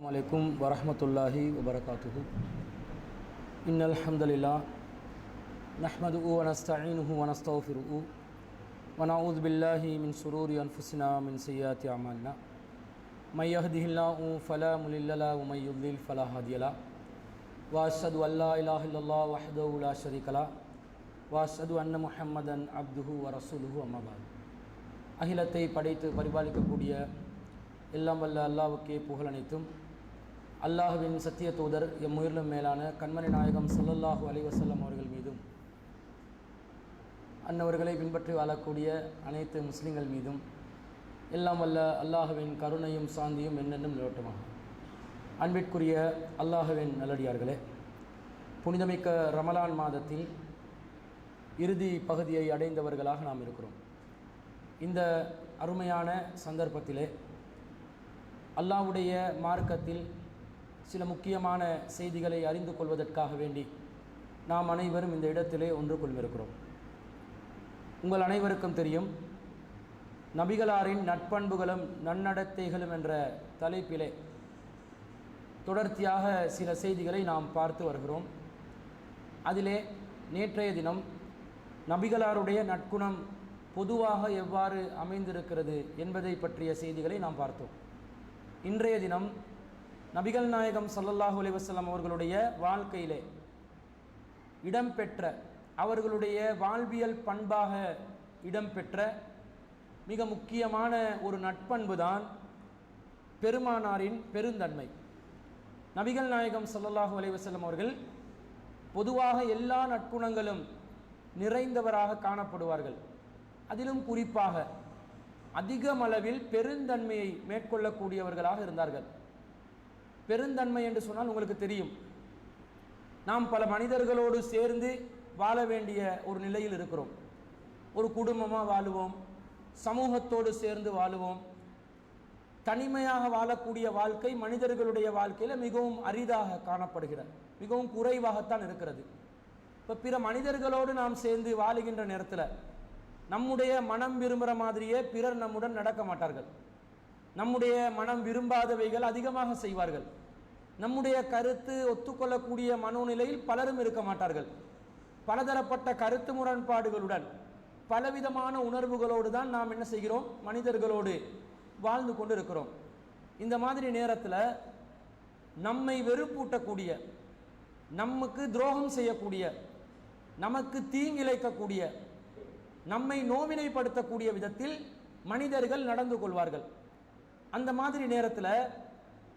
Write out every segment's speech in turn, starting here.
அலைக்கும் வரஹ்மத்துல்லாஹி வபரகாத்துஹு. இன்னல் ஹம்தலில்லாஹ் நஹ்மதுஹு வ நஸ்தஈனுஹு வ நஸ்தக்ஃபிருஹு வ நஊது பில்லாஹி மின் ஷுரூரி அன்ஃபுஸினா மின் ஸய்யிஆத்தி அமாலினா மை யஹ்திஹில்லாஹு ஃபலா முலில்ல லஹு வ மை யுض்லில் ஃபலா ஹாதிய லஹு வ அஷ்ஹது அல்லா இலாஹ இல்லல்லாஹ் வஹ்தஹு லா ஷரீக லஹு வ அஷ்ஹது அன்ன முஹம்மதன் அப்துஹு வ ரசூலுஹு அம்மா பஅத். அகிலத்தை படைத்து பரிபாலிக்கக்கூடிய எல்லாம் வல்ல அல்லாஹ்வுக்கே புகழ் அனைத்தும். அல்லாஹுவின் சத்திய தூதர் எம்முயிரிலும் மேலான கண்மணி நாயகம் ஸல்லல்லாஹு அலைஹி வஸல்லம் அவர்கள் மீதும் அன்னவர்களை பின்பற்றி வாழக்கூடிய அனைத்து முஸ்லிம்கள் மீதும் எல்லாம் வல்ல அல்லாஹுவின் கருணையும் சாந்தியும் என்னென்னும் நிலவட்டுமாக. அன்பிற்குரிய அல்லாஹுவின் நல்லடியார்களே, புனிதமிக்க ரமலான் மாதத்தில் இறுதி பகுதியை அடைந்தவர்களாக நாம் இருக்கிறோம். இந்த அருமையான சந்தர்ப்பத்திலே அல்லாஹ்வுடைய மார்க்கத்தில் சில முக்கியமான செய்திகளை அறிந்து கொள்வதற்காக வேண்டி நாம் அனைவரும் இந்த இடத்திலே ஒன்று கொள்ளிருக்கிறோம். உங்கள் அனைவருக்கும் தெரியும், நபிகளாரின் நட்பண்புகளும் நன்னடத்தைகளும் என்ற தலைப்பிலே தொடர்ச்சியாக சில செய்திகளை நாம் பார்த்து வருகிறோம். அதிலே நேற்றைய தினம் நபிகளாருடைய நற்குணம் பொதுவாக எவ்வாறு அமைந்திருக்கிறது என்பதை பற்றிய செய்திகளை நாம் பார்த்தோம். இன்றைய தினம் நபிகள் நாயகம் ஸல்லல்லாஹு அலைஹி வஸல்லம் அவர்களுடைய வாழ்க்கையிலே இடம்பெற்ற, அவர்களுடைய வாழ்வியல் பண்பாக இடம்பெற்ற மிக முக்கியமான ஒரு நட்பண்பு தான் பெருமானாரின் பெருந்தன்மை. நபிகள் நாயகம் ஸல்லல்லாஹு அலைஹி வஸல்லம் அவர்கள் பொதுவாக எல்லா நற்குணங்களும் நிறைந்தவராக காணப்படுவார்கள். அதிலும் குறிப்பாக அதிகமளவில் பெருந்தன்மையை மேற்கொள்ளக்கூடியவர்களாக இருந்தார்கள். பெருந்தன்மை என்று சொன்னால் உங்களுக்கு தெரியும், நாம் பல மனிதர்களோடு சேர்ந்து வாழ வேண்டிய ஒரு நிலையில் இருக்கிறோம். ஒரு குடும்பமாக வாழுவோம், சமூகத்தோடு சேர்ந்து வாழுவோம். தனிமையாக வாழக்கூடிய வாழ்க்கை மனிதர்களுடைய வாழ்க்கையில் மிகவும் அரிதாக காணப்படுகிறது, மிகவும் குறைவாகத்தான் இருக்கிறது. இப்போ பிற மனிதர்களோடு நாம் சேர்ந்து வாழுகின்ற நேரத்தில் நம்முடைய மனம் விரும்புகிற மாதிரியே பிறர் நம்முடன் நடக்க மாட்டார்கள். நம்முடைய மனம் விரும்பாதவைகள் அதிகமாக செய்வார்கள். நம்முடைய கருத்து ஒத்துக்கொள்ளக்கூடிய மனோநிலையில் பலரும் இருக்க மாட்டார்கள். பலதரப்பட்ட கருத்து முரண்பாடுகளுடன் பலவிதமான உணர்வுகளோடு தான் நாம் என்ன செய்கிறோம், மனிதர்களோடு வாழ்ந்து கொண்டு இருக்கிறோம். இந்த மாதிரி நேரத்தில் நம்மை வெறுப்பூட்டக்கூடிய, நமக்கு துரோகம் செய்யக்கூடிய, நமக்கு தீங்கிழைக்கக்கூடிய, நம்மை நோவினைப்படுத்தக்கூடிய விதத்தில் மனிதர்கள் நடந்து கொள்வார்கள். அந்த மாதிரி நேரத்தில்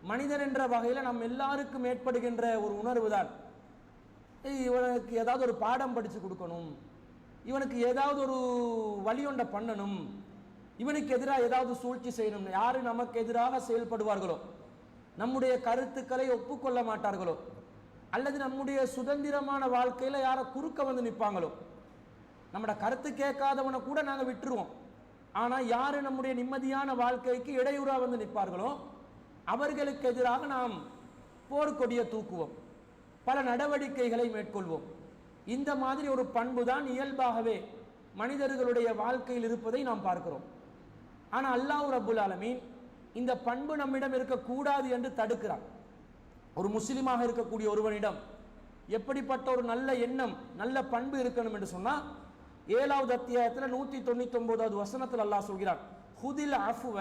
மனிதன் என்ற வகையில் நம் எல்லாருக்கும் ஏற்படுகின்ற ஒரு உணர்வு தான், இவனுக்கு ஏதாவது ஒரு பாடம் படித்து கொடுக்கணும், இவனுக்கு ஏதாவது ஒரு வழியொண்டை பண்ணணும், இவனுக்கு எதிராக ஏதாவது சூழ்ச்சி செய்யணும். யார் நமக்கு எதிராக செயல்படுவார்களோ, நம்முடைய கருத்துக்களை ஒப்புக்கொள்ள மாட்டார்களோ, அல்லது நம்முடைய சுதந்திரமான வாழ்க்கையில் யாரை குறுக்க வந்து நிற்பாங்களோ, நம்மளோட கருத்து கேட்காதவனை கூட நாங்கள் விட்டுருவோம். ஆனால் யார் நம்முடைய நிம்மதியான வாழ்க்கைக்கு இடையூறாக வந்து நிற்பார்களோ அவர்களுக்கு எதிராக நாம் போர்க்கொடியை தூக்குவோம், பல நடவடிக்கைகளை மேற்கொள்வோம். இந்த மாதிரி ஒரு பண்பு தான் இயல்பாகவே மனிதர்களுடைய வாழ்க்கையில் இருப்பதை நாம் பார்க்கிறோம். ஆனால் அல்லாஹ் ரப்புல் ஆலமீன் இந்த பண்பு நம்மிடம் இருக்கக்கூடாது என்று தடுக்கிறார். ஒரு முஸ்லிமாக இருக்கக்கூடிய ஒருவனிடம் எப்படிப்பட்ட ஒரு நல்ல எண்ணம், நல்ல பண்பு இருக்கணும் என்று சொன்னால் 7வது அத்தியாயத்தில் 199வது வசனத்தில் அல்லாஹ் சொல்கிறான், ஹுதில் அஃப்வ,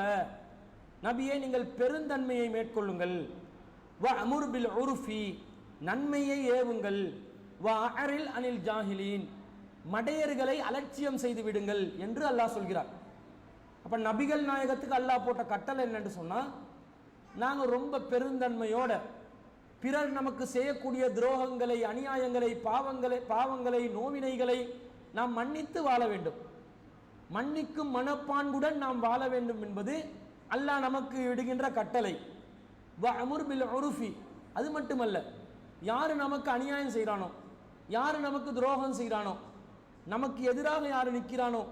நபியே நீங்கள் பெருந்தன்மையை மேற்கொள்ளுங்கள், வ அமுர் பில் உர்ஃபி, நன்மையை ஏவுங்கள், வ அரில் அனில் ஜாஹிலீன், மடையர்களை அலட்சியம் செய்து விடுங்கள் என்று அல்லாஹ் சொல்கிறார். அப்போ நபிகள் நாயகத்துக்கு அல்லாஹ் போட்ட கட்டளை என்னன்னு சொன்னால், நாங்கள் ரொம்ப பெருந்தன்மையோட பிறர் நமக்கு செய்யக்கூடிய துரோகங்களை, அநியாயங்களை, பாவங்களை, நோவினைகளை நாம் மன்னித்து வாழ வேண்டும். மன்னிக்கும் மனப்பான்புடன் நாம் வாழ வேண்டும் என்பது அல்லாஹ் நமக்கு விடுகின்ற கட்டளை. வ அமுர் பில் உர்ஃபி, அது மட்டுமல்ல, யார் நமக்கு அநியாயம் செய்கிறானோ, யார் நமக்கு துரோகம் செய்கிறானோ, நமக்கு எதிராக யார் நிற்கிறானோ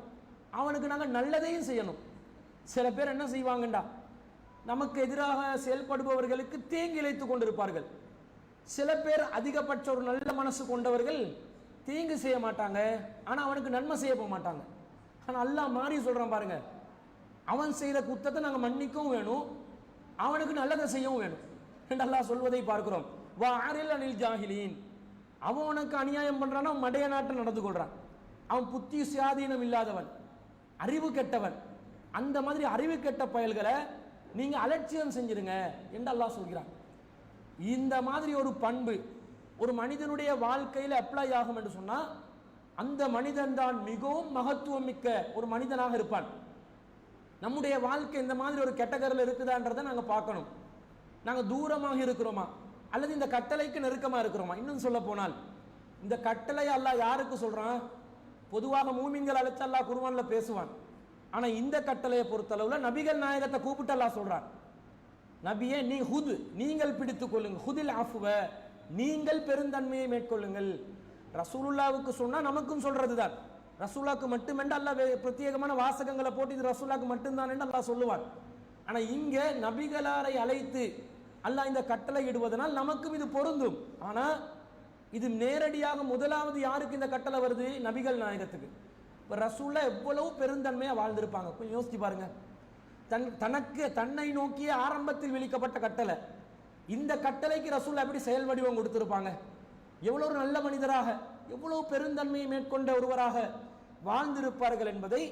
அவனுக்கு நாங்கள் நல்லதையும் செய்யணும். சில பேர் என்ன செய்வாங்கண்டா, நமக்கு எதிராக செயல்படுபவர்களுக்கு தீங்கு இழைத்து கொண்டிருப்பார்கள். சில பேர் அதிகபட்ச ஒரு நல்ல மனசு கொண்டவர்கள் தீங்கு செய்ய மாட்டாங்க, ஆனால் அவனுக்கு நன்மை செய்ய போக மாட்டாங்க. ஆனால் அல்லாஹ் மாறி சொல்கிறான் பாருங்க, அவன் செய்த குத்தத்தை நாங்கள் மன்னிக்கவும் வேணும், அவனுக்கு நல்லதை செய்யவும் வேணும். என்று அல்லாஹ் சொல்வதை பார்க்கிறோம். வஅரில் அனில் ஜாஹிலீன், அவன் உனக்கு அநியாயம் பண்றான், அவன் மடைய நாட்டம் நடந்து கொள்றான், அவன் புத்தி சுயாதீனம் இல்லாதவன், அறிவு கெட்டவன், அந்த மாதிரி அறிவு கெட்ட பயல்களை நீங்க அலட்சியம் செஞ்சிருங்க என்று அல்லாஹ் சொல்கிறான். இந்த மாதிரி ஒரு பண்பு ஒரு மனிதனுடைய வாழ்க்கையில் அப்ளை ஆகும் என்று சொன்னா அந்த மனிதன் தான் மிகவும் மகத்துவம் மிக்க ஒரு மனிதனாக இருப்பான். நம்முடைய வாழ்க்கை இந்த மாதிரி ஒரு கேட்டகரியில் இருக்குதான்றதை நாங்கள் பார்க்கணும். நாங்கள் தூரமாக இருக்கிறோமா அல்லது இந்த கட்டளைக்கு நெருக்கமாக இருக்கிறோமா? இன்னும் சொல்ல போனால் இந்த கட்டளை அல்லாஹ் யாருக்கு சொல்றான்? பொதுவாக மூமின்கள் அழைச்சு அல்லாஹ் குர்ஆன்ல பேசுவான். ஆனா இந்த கட்டளையை பொறுத்தளவுல நபிகள் நாயகத்தை கூப்பிட்டு அல்லாஹ் சொல்றான், நபியே நீ நீங்கள் பிடித்துக் கொள்ளுங்கள், ஹுதில் அஃப்வ, நீங்கள் பெருந்தன்மையை மேற்கொள்ளுங்கள். ரசூலுல்லாவுக்கு சொன்னா நமக்கும் சொல்றது தான். ரசூலுல்லாவுக்கு மட்டுமென்று அல்லாஹ் பிரத்யேகமான வாசகங்களை போட்டு இது ரசூலுல்லாவுக்கு மட்டும்தான் என்று அல்லாஹ் சொல்லுவான். ஆனா இங்க நபிகளாரை அழைத்து அல்லாஹ் இந்த கட்டளை இடுவதனால் நமக்கும் இது பொருந்தும். ஆனா இது நேரடியாக முதலாவது யாருக்கு இந்த கட்டளை வருது? நபிகள் நாயகத்துக்கு. இப்போ ரசூல்லா எவ்வளவு பெருந்தன்மையா வாழ்ந்திருப்பாங்க, கொஞ்சம் யோசிச்சு பாருங்க. தன்னை நோக்கிய ஆரம்பத்தில் விழிக்கப்பட்ட கட்டளை, இந்த கட்டளைக்கு ரசூல்லா எப்படி செயல் வடிவம் கொடுத்திருப்பாங்க? எவ்வளவு ஒரு நல்ல மனிதராக, எவ்வளவு பெருந்தன்மையை மேற்கொண்ட ஒருவராக வாழ்ந்திருப்பார்கள் என்பதை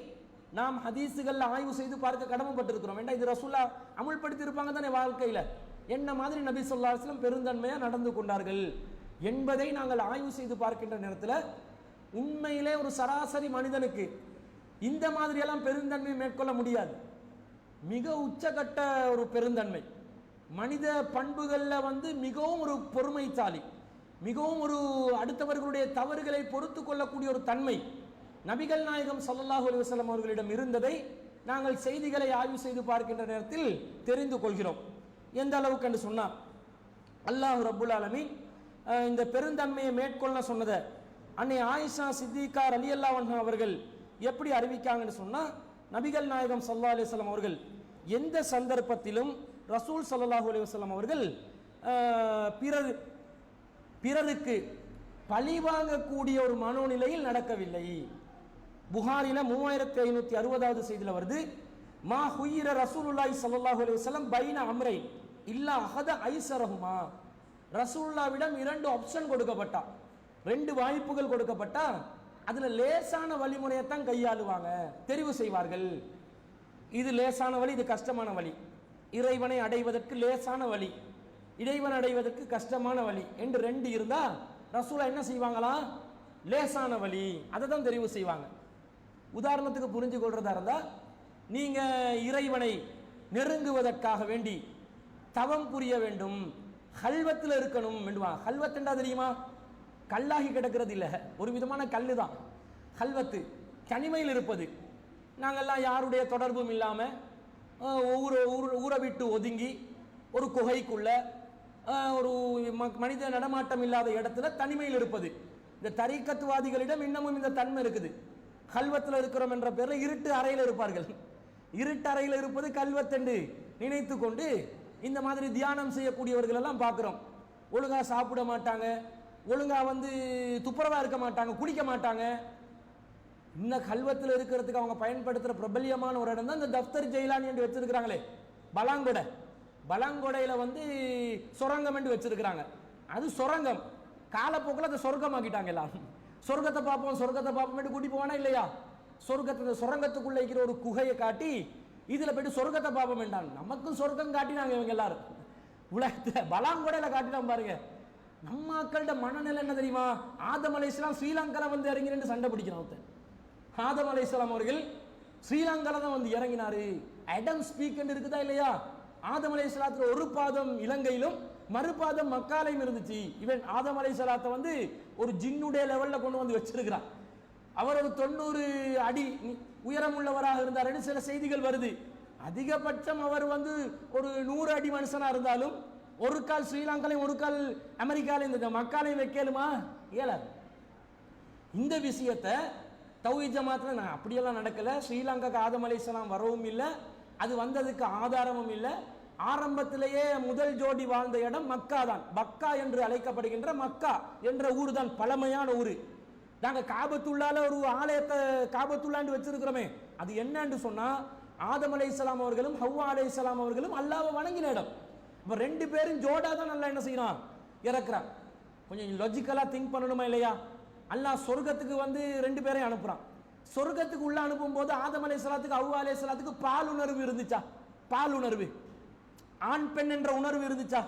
நாம் ஹதீஸுகள்ல ஆய்வு செய்து பார்க்க கடமைப்பட்டிருக்கிறோம். ஏன்னா இது ரசூல்லா அமுல்படுத்தி இருப்பாங்க தானே வாழ்க்கையில. என்ன மாதிரி நபி ஸல்லல்லாஹு அலைஹி வஸல்லம் பெருந்தன்மையா நடந்து கொண்டார்கள் என்பதை நாங்கள் ஆய்வு செய்து பார்க்கின்ற நேரத்தில் உண்மையிலே ஒரு சராசரி மனிதனுக்கு இந்த மாதிரியெல்லாம் பெருந்தன்மை மேற்கொள்ள முடியாது. மிக உச்சகட்ட ஒரு பெருந்தன்மை, மனித பண்புகளில் மிகவும் ஒரு பொறுமைசாலி, மிகவும் ஒரு அடுத்தவர்களுடைய தவறுகளை பொறுத்து கொள்ளக்கூடிய ஒரு தன்மை நபிகள் நாயகம் ஸல்லல்லாஹு அலைஹி வஸல்லம் அவர்களிடம் இருந்ததை நாங்கள் செய்திகளை ஆய்வு செய்து பார்க்கின்ற நேரத்தில் தெரிந்து கொள்கிறோம். எந்த அளவுக்கு என்று சொன்னால் அல்லாஹ் ரப்புல் ஆலமீன் இந்த பெருந்தன்மையை மேற்கொள்ள சொன்னதை அன்னை ஆயிஷா சித்திகா ரலியல்லாஹு அன்ஹா அவர்கள் எப்படி அறிவிக்காங்கன்னு சொன்னா, நபிகள் நாயகம் ஸல்லல்லாஹு அலைஹி வஸல்லம் அவர்கள் எந்த சந்தர்ப்பத்திலும் ரசூல் ஸல்லல்லாஹு அலைஹி வஸல்லம் அவர்கள் பிறருக்கு பழி வாங்கக்கூடிய ஒரு மனோநிலையில் நடக்கவில்லை. புகாரில 3560வது செய்தியில் வருது, மா ஹுய்யிர ரசூலுல்லாஹி ஸல்லல்லாஹு அலைஹி வஸல்லம் பைன அம்ரை இல்லா அஹத ஐஸரஹுமா, ரசூலுல்லாவிடம் 2 ஆப்ஷன் கொடுக்கப்பட்டா, 2 வாய்ப்புகள் கொடுக்கப்பட்டா அதுல லேசான வழிமுறையைத்தான் கையாளுவாங்க, தெரிவு செய்வார்கள். இது லேசான வழி, இது கஷ்டமான வழி, இறைவனை அடைவதற்கு லேசான வழி, இறைவன் அடைவதற்கு கஷ்டமான வழி என்று 2 இருந்தா ரசூலா என்ன செய்வாங்களா? லேசான வழி, அதை தான் தெரிவு செய்வாங்க. உதாரணத்துக்கு புரிஞ்சு கொள்றதா இருந்தா, நீங்க இறைவனை நெருங்குவதற்காக வேண்டி தவம் புரிய வேண்டும், ஹல்வத்தில் இருக்கணும் வேண்டுமா? ஹல்வத் என்றா தெரியுமா? கல்லாகி கிடக்கிறது இல்லை, ஒரு விதமான கல்லு தான் ஹல்வத்து, தனிமையில் இருப்பது. நாங்கள்லாம் யாருடைய தொடர்பும் இல்லாமல் ஊரை விட்டு ஒதுங்கி ஒரு குகைக்குள்ள ஒரு மனித நடமாட்டம் இல்லாத இடத்துல தனிமையில் இருப்பது. இந்த தரீக்கத்துவாதிகளிடம் இன்னமும் இந்த தன்மை இருக்குது. கல்வத்தில் இருக்கிறோம் என்ற பேரில் இருட்டு அறையில் இருப்பார்கள். இருட்டு அறையில் இருப்பது கல்வத் என்று நினைத்து கொண்டு இந்த மாதிரி தியானம் செய்யக்கூடியவர்கள் எல்லாம் பார்க்கிறோம். ஒழுங்கா சாப்பிட மாட்டாங்க, ஒழுங்கா துப்புரவா இருக்க மாட்டாங்க, குளிக்க மாட்டாங்க. இந்த கல்வத்தில் இருக்கிறதுக்கு அவங்க பயன்படுத்துகிற பிரபல்யமான ஒரு இடம் தான் இந்த தஃப்தர் ஜெயிலானி என்று வச்சிருக்கிறாங்களே, பலாங்கொடை. பலாங்கொடையில சொரங்கம் என்று வச்சிருக்கிறாங்க. அது சொரங்கம், காலப்போக்கில் அதை சொர்க்கமாக்கிட்டாங்க. எல்லாம் சொர்க்கத்தை பார்ப்போம் சொர்க்கத்தை பார்ப்போம் கூட்டி போவானா இல்லையா? சொர்க்கத்தை சொரங்கத்துக்குள்ள இருக்கிற ஒரு குகையை காட்டி இதுல போயிட்டு சொர்க்கத்தை பார்ப்போம் என்றாங்க. நமக்கும் சொர்க்கம் காட்டினாங்க இவங்க எல்லாரும். உலகத்துல பலாங்கொடையில காட்டினாங்க பாருங்க. நம்ம மக்கள்கிட்ட மனநிலை என்ன தெரியுமா? ஆதம் அலைஹிஸ்ஸலாம் ஸ்ரீலங்கால இறங்கினு சண்டை பிடிக்கிறான். ஆதம் அலைஹிஸ்ஸலாம் அவர்கள் ஸ்ரீலங்கால தான் இறங்கினாரு. அடம் ஸ்பீக் என்று இருக்குதா இல்லையா? ஆதம் அலைஹிஸ்ஸலாத்துல ஒரு பாதம் இலங்கையிலும் மறுபாதம் மக்காலையும் இருந்துச்சு. இவன் ஆதம் அலைஹிஸ்ஸலாத்தை ஒரு ஜின்னுடைய லெவல்ல கொண்டு வச்சிருக்கிறான். அவர் ஒரு 90 அடி உயரம் உள்ளவராக இருந்தார் சில செய்திகள் வருது. அதிகபட்சம் அவர் ஒரு 100 அடி மனுஷனா இருந்தாலும் ஒரு கால் ஸ்ரீலங்காலையும் ஒரு கால் அமெரிக்காலையும் இந்த மக்காலையும் வைக்கலுமா? இயலாது. இந்த விஷயத்தை தௌஹீத் ஜமாத்துல நான் அப்படியெல்லாம் நடக்கல. ஸ்ரீலங்காக்கு ஆதம் அலைஹிஸ்ஸலாம் வரவும் இல்லை, அது வந்ததுக்கு ஆதாரமும் இல்லை. ஆரம்பத்திலேயே முதல் ஜோடி வாழ்ந்த இடம் மக்கா தான். மக்கா என்று அழைக்கப்படுகின்ற மக்கா என்ற ஊர் தான் பழமையான ஊர். நாங்க காபத்துள்ளால ஒரு ஆலயத்தை காபத்துள்ளாண்டு வச்சிருக்கிறோமே, அது என்னன்னு சொன்னா ஆதம் அலைஹிஸ்ஸலாம் அவர்களும் ஹவ்வா அலைஹிஸ்ஸலாம் அவர்களும் அல்லாஹ்வை வணங்கின இடம். இப்போ 2 பேரும் ஜோடா தான் நல்லா என்ன செய்யறான், இறக்குறான். கொஞ்சம் லாஜிக்கலா திங்க் பண்ணணுமா இல்லையா? அல்லாஹ் சொர்க்கத்துக்கு வந்து 2 பேரையும் அனுப்புறான். சொர்க்கத்துக்கு உள்ள அனுப்பும் போது ஆதம் அலைஹிஸ்ஸலாத்துக்கு ஹவ்வா அலைஹிஸ்ஸலாத்துக்கு பால் உணர்வு இருந்துச்சா? பால் உணர்வு, ஆண் பெண் என்ற உணர்வு இருந்துச்சா?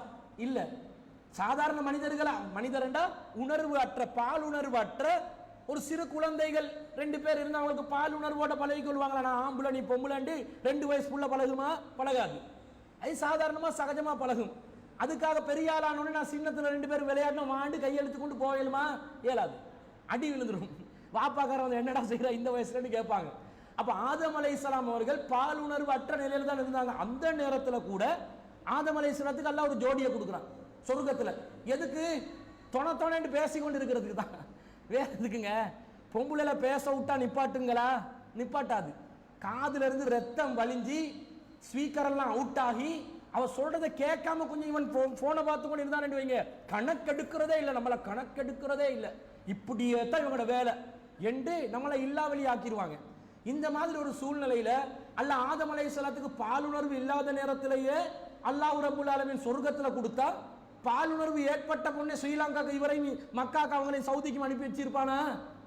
இல்ல. சாதாரண மனிதர்ண்டா உணர்வு அற்ற, பால் உணர்வு அற்ற ஒரு சிறு குழந்தைகள் 2 பேர் இருந்து அவங்களுக்கு பால் உணர்வோட பழகி கொள்வாங்களா? நான் ஆம்பளை நீ பொம்பளைண்டு 2 வயசு புள்ள பழகுமா? பழகாது. அது சாதாரணமா சகஜமா பழகும். அதுக்காக பெரிய ஆளானோட நான் சின்னத்துல 2 பேரும் விளையாடணும் வாண்டு கையெழுத்து கொண்டு போகலுமா? இயலாது, அடி விழுந்துடும். வாப்பாக்காரன் வந்து என்னடா செய்யற இந்த வயசுலன்னு கேட்பாங்க. அப்ப ஆதம் அலைஹிஸ்ஸலாம் அவர்கள் பால் உணர்வு அற்ற நிலையில தான் இருந்தாங்க. அந்த நேரத்துல கூட ஆதம் அலைஹிஸ்ஸலாத்துக்கு அல்லாஹ் ஒரு ஜோடியை கொடுக்குறான் சொர்க்கத்துல. எதுக்கு? தொணன்னு பேசி கொண்டு இருக்கிறதுக்கு தான். வேற எதுக்குங்க? பொம்புல பேச விட்டா நிப்பாட்டுங்களா? நிப்பாட்டாது. காதுல இருந்து ரத்தம் வலிஞ்சி ஸ்பீக்கர் எல்லாம் அவுட் ஆகி அவ சொல்றதை கேட்காம கொஞ்சம் இவன் போனை பார்த்து கொண்டு இருந்தான்னு வைங்க, கணக்கெடுக்கிறதே இல்லை, நம்மளை கணக்கெடுக்கிறதே இல்லை. இப்படியே தான் இவங்களோட வேலை என்று நம்மளை இல்லாவெளி ஆக்கிடுவாங்க. இந்த மாதிரி ஒரு சூழ்நிலையில அல்லாஹ் ஆதம் அலைஹிஸ்ஸலாத்துக்கு பாலுணர்வு இல்லாத நேரத்திலேயே அல்லாஹ் ரப்பல் ஆலமீன் சொர்க்கத்துல கொடுத்தா, பாலுணர்வு ஏற்பட்ட பொண்ணு ஸ்ரீலங்காக்கு இவரை மக்காக்கு அவங்களை சவுதிக்கு அனுப்பி வச்சிருப்பானா?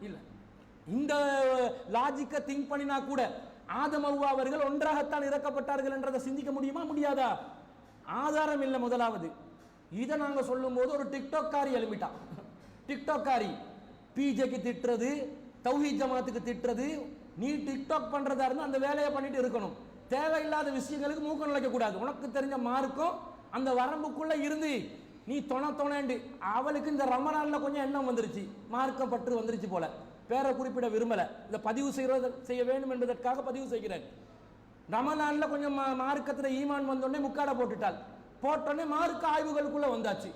இல்ல. இந்த லாஜிக்கை திங்க் பண்ணினா கூட ஆதம் ஹவ்வா அவர்கள் ஒன்றாகத்தான் இறக்கப்பட்டார்கள் என்றதை சிந்திக்க முடியுமா? முடியாதா? ஆதாரம் இல்லை. முதலாவது இதை நாங்க சொல்லும் போது ஒரு டிக்டாக் காரி எழுப்பிட்டான். டிக்டாக் காரி பிஜேக்கு திட்டுறது, தௌஹீத் ஜமாத்துக்கு திட்டுறது. நீ டிக்டாக் பண்றதா இருந்தா அந்த வேலையை பண்ணிட்டு இருக்கணும். தேவையில்லாத விஷயங்களுக்கு மூக்க நுழைக்க கூடாது. உனக்கு தெரிஞ்ச மார்க்கம் அந்த வரம்புக்குள்ள இருந்து நீ தொணண்டு. அவளுக்கு இந்த ரமலான்ல கொஞ்சம் எண்ணம் வந்துருச்சு, மார்க்கம் பற்று வந்துருச்சு போல. பேரை குறிப்பிட விரும்பல, இந்த பதிவு செய்ய வேண்டும் என்பதற்காக பதிவு செய்கிறேன். ரமலான்ல கொஞ்சம் மார்க்கத்துல ஈமான் வந்தோடனே முக்காட போட்டுட்டாள். போட்டோடனே மார்க்க ஆய்வுகளுக்குள்ள வந்தாச்சு.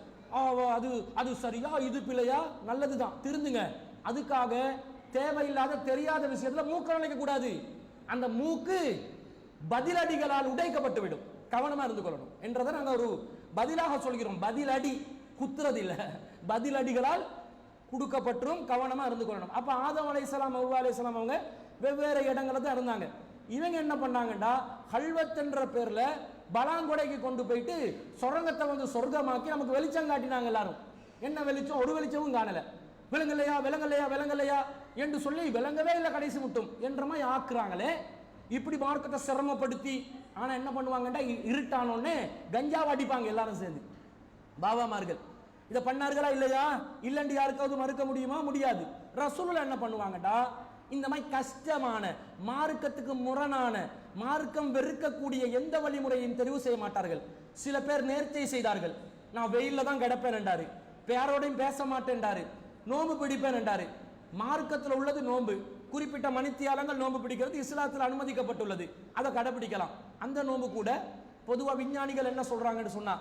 அது சரியா, இது பிழையா? நல்லதுதான், திருந்துங்க. அதுக்காக தேவையில்லாத தெரியாத விஷயத்துல மூக்க நுழைக்க கூடாது. அந்த மூக்கு பதிலடிகளால் உடைக்கப்பட்டு விடும். கவனமா இருந்து கொள்ளணும் என்றதை நாங்கள் ஒரு பதிலாக சொல்கிறோம். பதிலடி குத்துறது இல்ல, பதிலடிகளால் கொடுக்கப்பட்டும், கவனமா இருந்து கொள்ளணும். அப்ப ஆதம் அலைஹிஸ்ஸலாம் ஹவ்வா அலைஹிஸ்ஸலாம் அவங்க வெவ்வேறு இடங்கள்ல தான் இருந்தாங்க. இவங்க என்ன பண்ணாங்கடா, ஹல்வத் என்ற பேர்ல பலாங்கொடைக்கு கொண்டு போயிட்டு சொரங்கத்தை வந்து சொர்க்கமாக்கி நமக்கு வெளிச்சம் காட்டினாங்க. எல்லாரும் என்ன வெளிச்சம்? ஒரு வெளிச்சமும் காணல. விளங்கலையா விளங்கலையா விளங்கலையா என்று சொல்லி விளங்கவே இல்லை கடைசி மட்டும் என்ற மாதிரி ஆக்குறாங்களே. இப்படி மார்க்கத்தை சிரமப்படுத்தி. ஆனா என்ன பண்ணுவாங்கடா, இருட்டானோன்னு கஞ்சாவை அடிப்பாங்க எல்லாரும் சேர்ந்து. பாபாமார்கள் இதை பண்ணார்களா இல்லையா? இல்லைன்னு யாருக்காவது மறுக்க முடியுமா? முடியாது. ரசூலுல்லாஹ் என்ன பண்ணுவாங்கடா, இந்த மாதிரி கஷ்டமான மார்க்கத்துக்கு முரணான, மார்க்கம் வெறுக்கக்கூடிய எந்த வழிமுறையும் தெரிவு செய்ய மாட்டார்கள். சில பேர் நேர்ச்சை செய்தார்கள். நான் வெயில்ல தான் கிடப்பேன் என்றாரு, யாரோடையும் பேச மாட்டேன் என்றாரு, நோம்பு பிடிப்பேன் என்றாரு. மார்க்கத்தில் உள்ளது நோம்பு, குறிப்பிட்ட மணித்தியாலங்கள் நோம்பு பிடிக்கிறது இஸ்லாத்தில் அனுமதிக்கப்பட்டுள்ளது, அதை கடைபிடிக்கலாம். அந்த நோம்பு கூட பொதுவாக விஞ்ஞானிகள் என்ன சொல்றாங்கன்னு சொன்னா,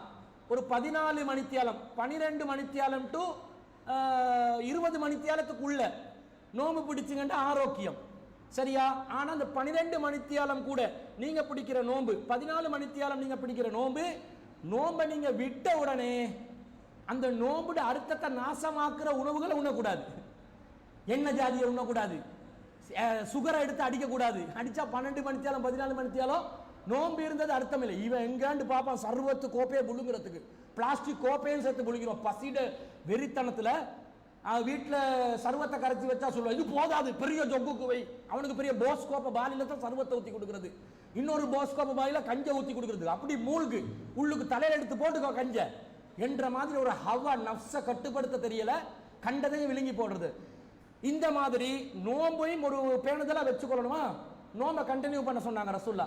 ஒரு 14 மணித்தியாலம் 12 மணித்தியாலம் டு 20 மணித்தியாலத்துக்குள்ள நோம்பு பிடிச்சுங்கன்ற ஆரோக்கியம், சரியா? ஆனா அந்த 12 மணித்தியாலம் கூட நீங்க பிடிக்கிற நோம்பு, 14 மணித்தியாலம் நீங்க பிடிக்கிற நோம்பு, நோம்பை நீங்க விட்ட உடனே அந்த நோம்புட அர்த்தத்தை நாசமாக்குற உணவுகளை உண்ணக்கூடாது. எண்ணெய் ஜாதியை உண்ணக்கூடாது, சுகரை எடுத்து அடிக்க கூடாது. அடிச்சா 12 மணித்தியாலம் 14 மணித்தியாலம் நோம்பு இருந்தது அர்த்தம் இல்லை. இவன் எங்காண்டு பாப்பான் சர்வத்து கோப்பையை புழுங்குறதுக்கு, பிளாஸ்டிக் கோப்பையும் சேர்த்து புழுங்கிறோம். பசிட வெறித்தனத்துல வீட்டுல சர்வத்தை கரைச்சி வச்சா சொல்லுவான், இது போதாது பெரிய ஜொங்குக்கு வை. அவனுக்கு பெரிய போஸ் கோப்பை பாலில தான் சர்வத்தை ஊத்தி கொடுக்கிறது, இன்னொரு போஸ் கோப்பை பாலில கஞ்ச ஊத்தி கொடுக்கிறது. அப்படி மூழ்கு உள்ளுக்கு தலையில எடுத்து போட்டுக்கோ கஞ்ச என்ற மாதிரி ஒரு ஹவா நஃப்ஸ கட்டுப்படுத்த தெரியல, கண்டதையும் விழுங்கி போடுறது. இந்த மாதிரி நோம்பையும் ஒரு பேணுதலா வச்சுக்கொள்ளணுமா? நோம்பை கண்டினியூ பண்ண சொன்னாங்க ரசூல்லா.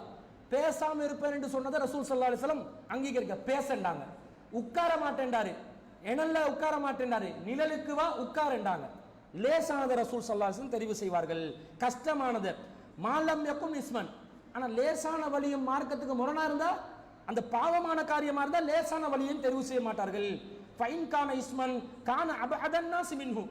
பேசாம இருப்பேன் என்று சொன்னதை ரசூல் ஸல்லல்லாஹு அலைஹி வஸல்லம் அங்கீகரிக்க. பேசண்டாங்க, உட்கார மாட்டேன்டாரு, எனல்ல உட்கார மாட்டேன்டாரு, நிழலுக்கு வா உட்காரண்டாங்க. லேசானது ரசூல் ஸல்லல்லாஹு அலைஹி வஸல்லம் தெரிவு செய்வார்கள், கஷ்டமானது மாலம் யக்கும் இஸ்மன். ஆனா லேசான வழியும் மார்க்கத்துக்கு முரணா இருந்தா, அந்த பாவமான காரியமா இருந்தா லேசான வழியும் தெரிவு செய்ய மாட்டார்கள். ஃபைன் கான இஸ்மன் கான அபஅதன்னாஸ் மின்ஹு.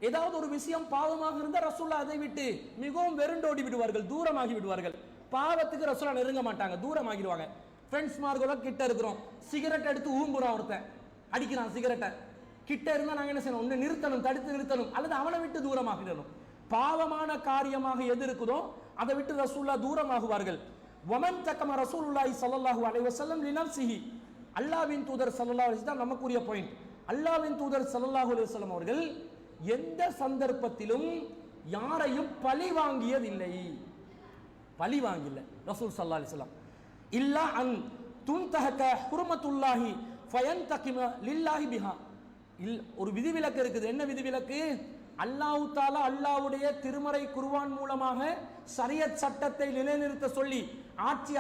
ஏதாவது ஒரு விஷயம் பாவமாக இருந்தா ரசூலுல்லாஹ் அதை விட்டு மிகவும் வெறுண்டோடி விடுவார்கள், தூரமாகி விடுவார்கள். பாவத்துக்கு ரசூலுல்லாஹ் நெருங்க மாட்டாங்க, தூரமாகிடுவாங்க. ஃப்ரெண்ட்ஸ் மார்களோட கிட்ட இருக்கிறோம், சிகரெட் எடுத்து ஊம்புறான், ஒருத்தன் அடிக்கிறான் சிகரெட்டை, கிட்ட இருந்தா நாங்க என்ன செய்யணும்? ஒன்று நிறுத்தணும், தடுத்து நிறுத்தணும், அல்லது அவனை விட்டு தூரமாகிடணும். பாவமான காரியமாக எது இருக்குதோ அதை விட்டு ரசூலுல்லாஹ் தூரமாகுவார்கள். வமன் தக்கம ரசூலுல்லாஹி ஸல்லல்லாஹு அலைஹி வஸல்லம் லினஃப்ஸிஹி. அல்லாஹ்வின் தூதர் ஸல்லல்லாஹு அலைஹி வஸல்லம் நமக்குரிய பாயிண்ட். அல்லாஹ்வின் தூதர் ஸல்லல்லாஹு அலைஹி வஸல்லம் அவர்கள் எந்த சந்தர்ப்பத்திலும் யாரையும் பழி வாங்கியதில்லை. பழி வாங்கில்ல ரசூல் ஸல்லல்லாஹு அலைஹி வஸல்லம். இல்லா அன் துன்தஹக ஹுர்மத்துல்லாஹி ஃபயன்தகிம லில்லாஹி பிஹா. ஒரு விதிவிலக்கு இருக்குது. என்ன விதிவிலக்கு? அல்லாஹ் தஆலா அல்லாஹ்வுடைய திருமறை குர்ஆன் மூலமாக ஷரியத் சட்டத்தை நிலைநிறுத்த சொல்லி ஆட்சி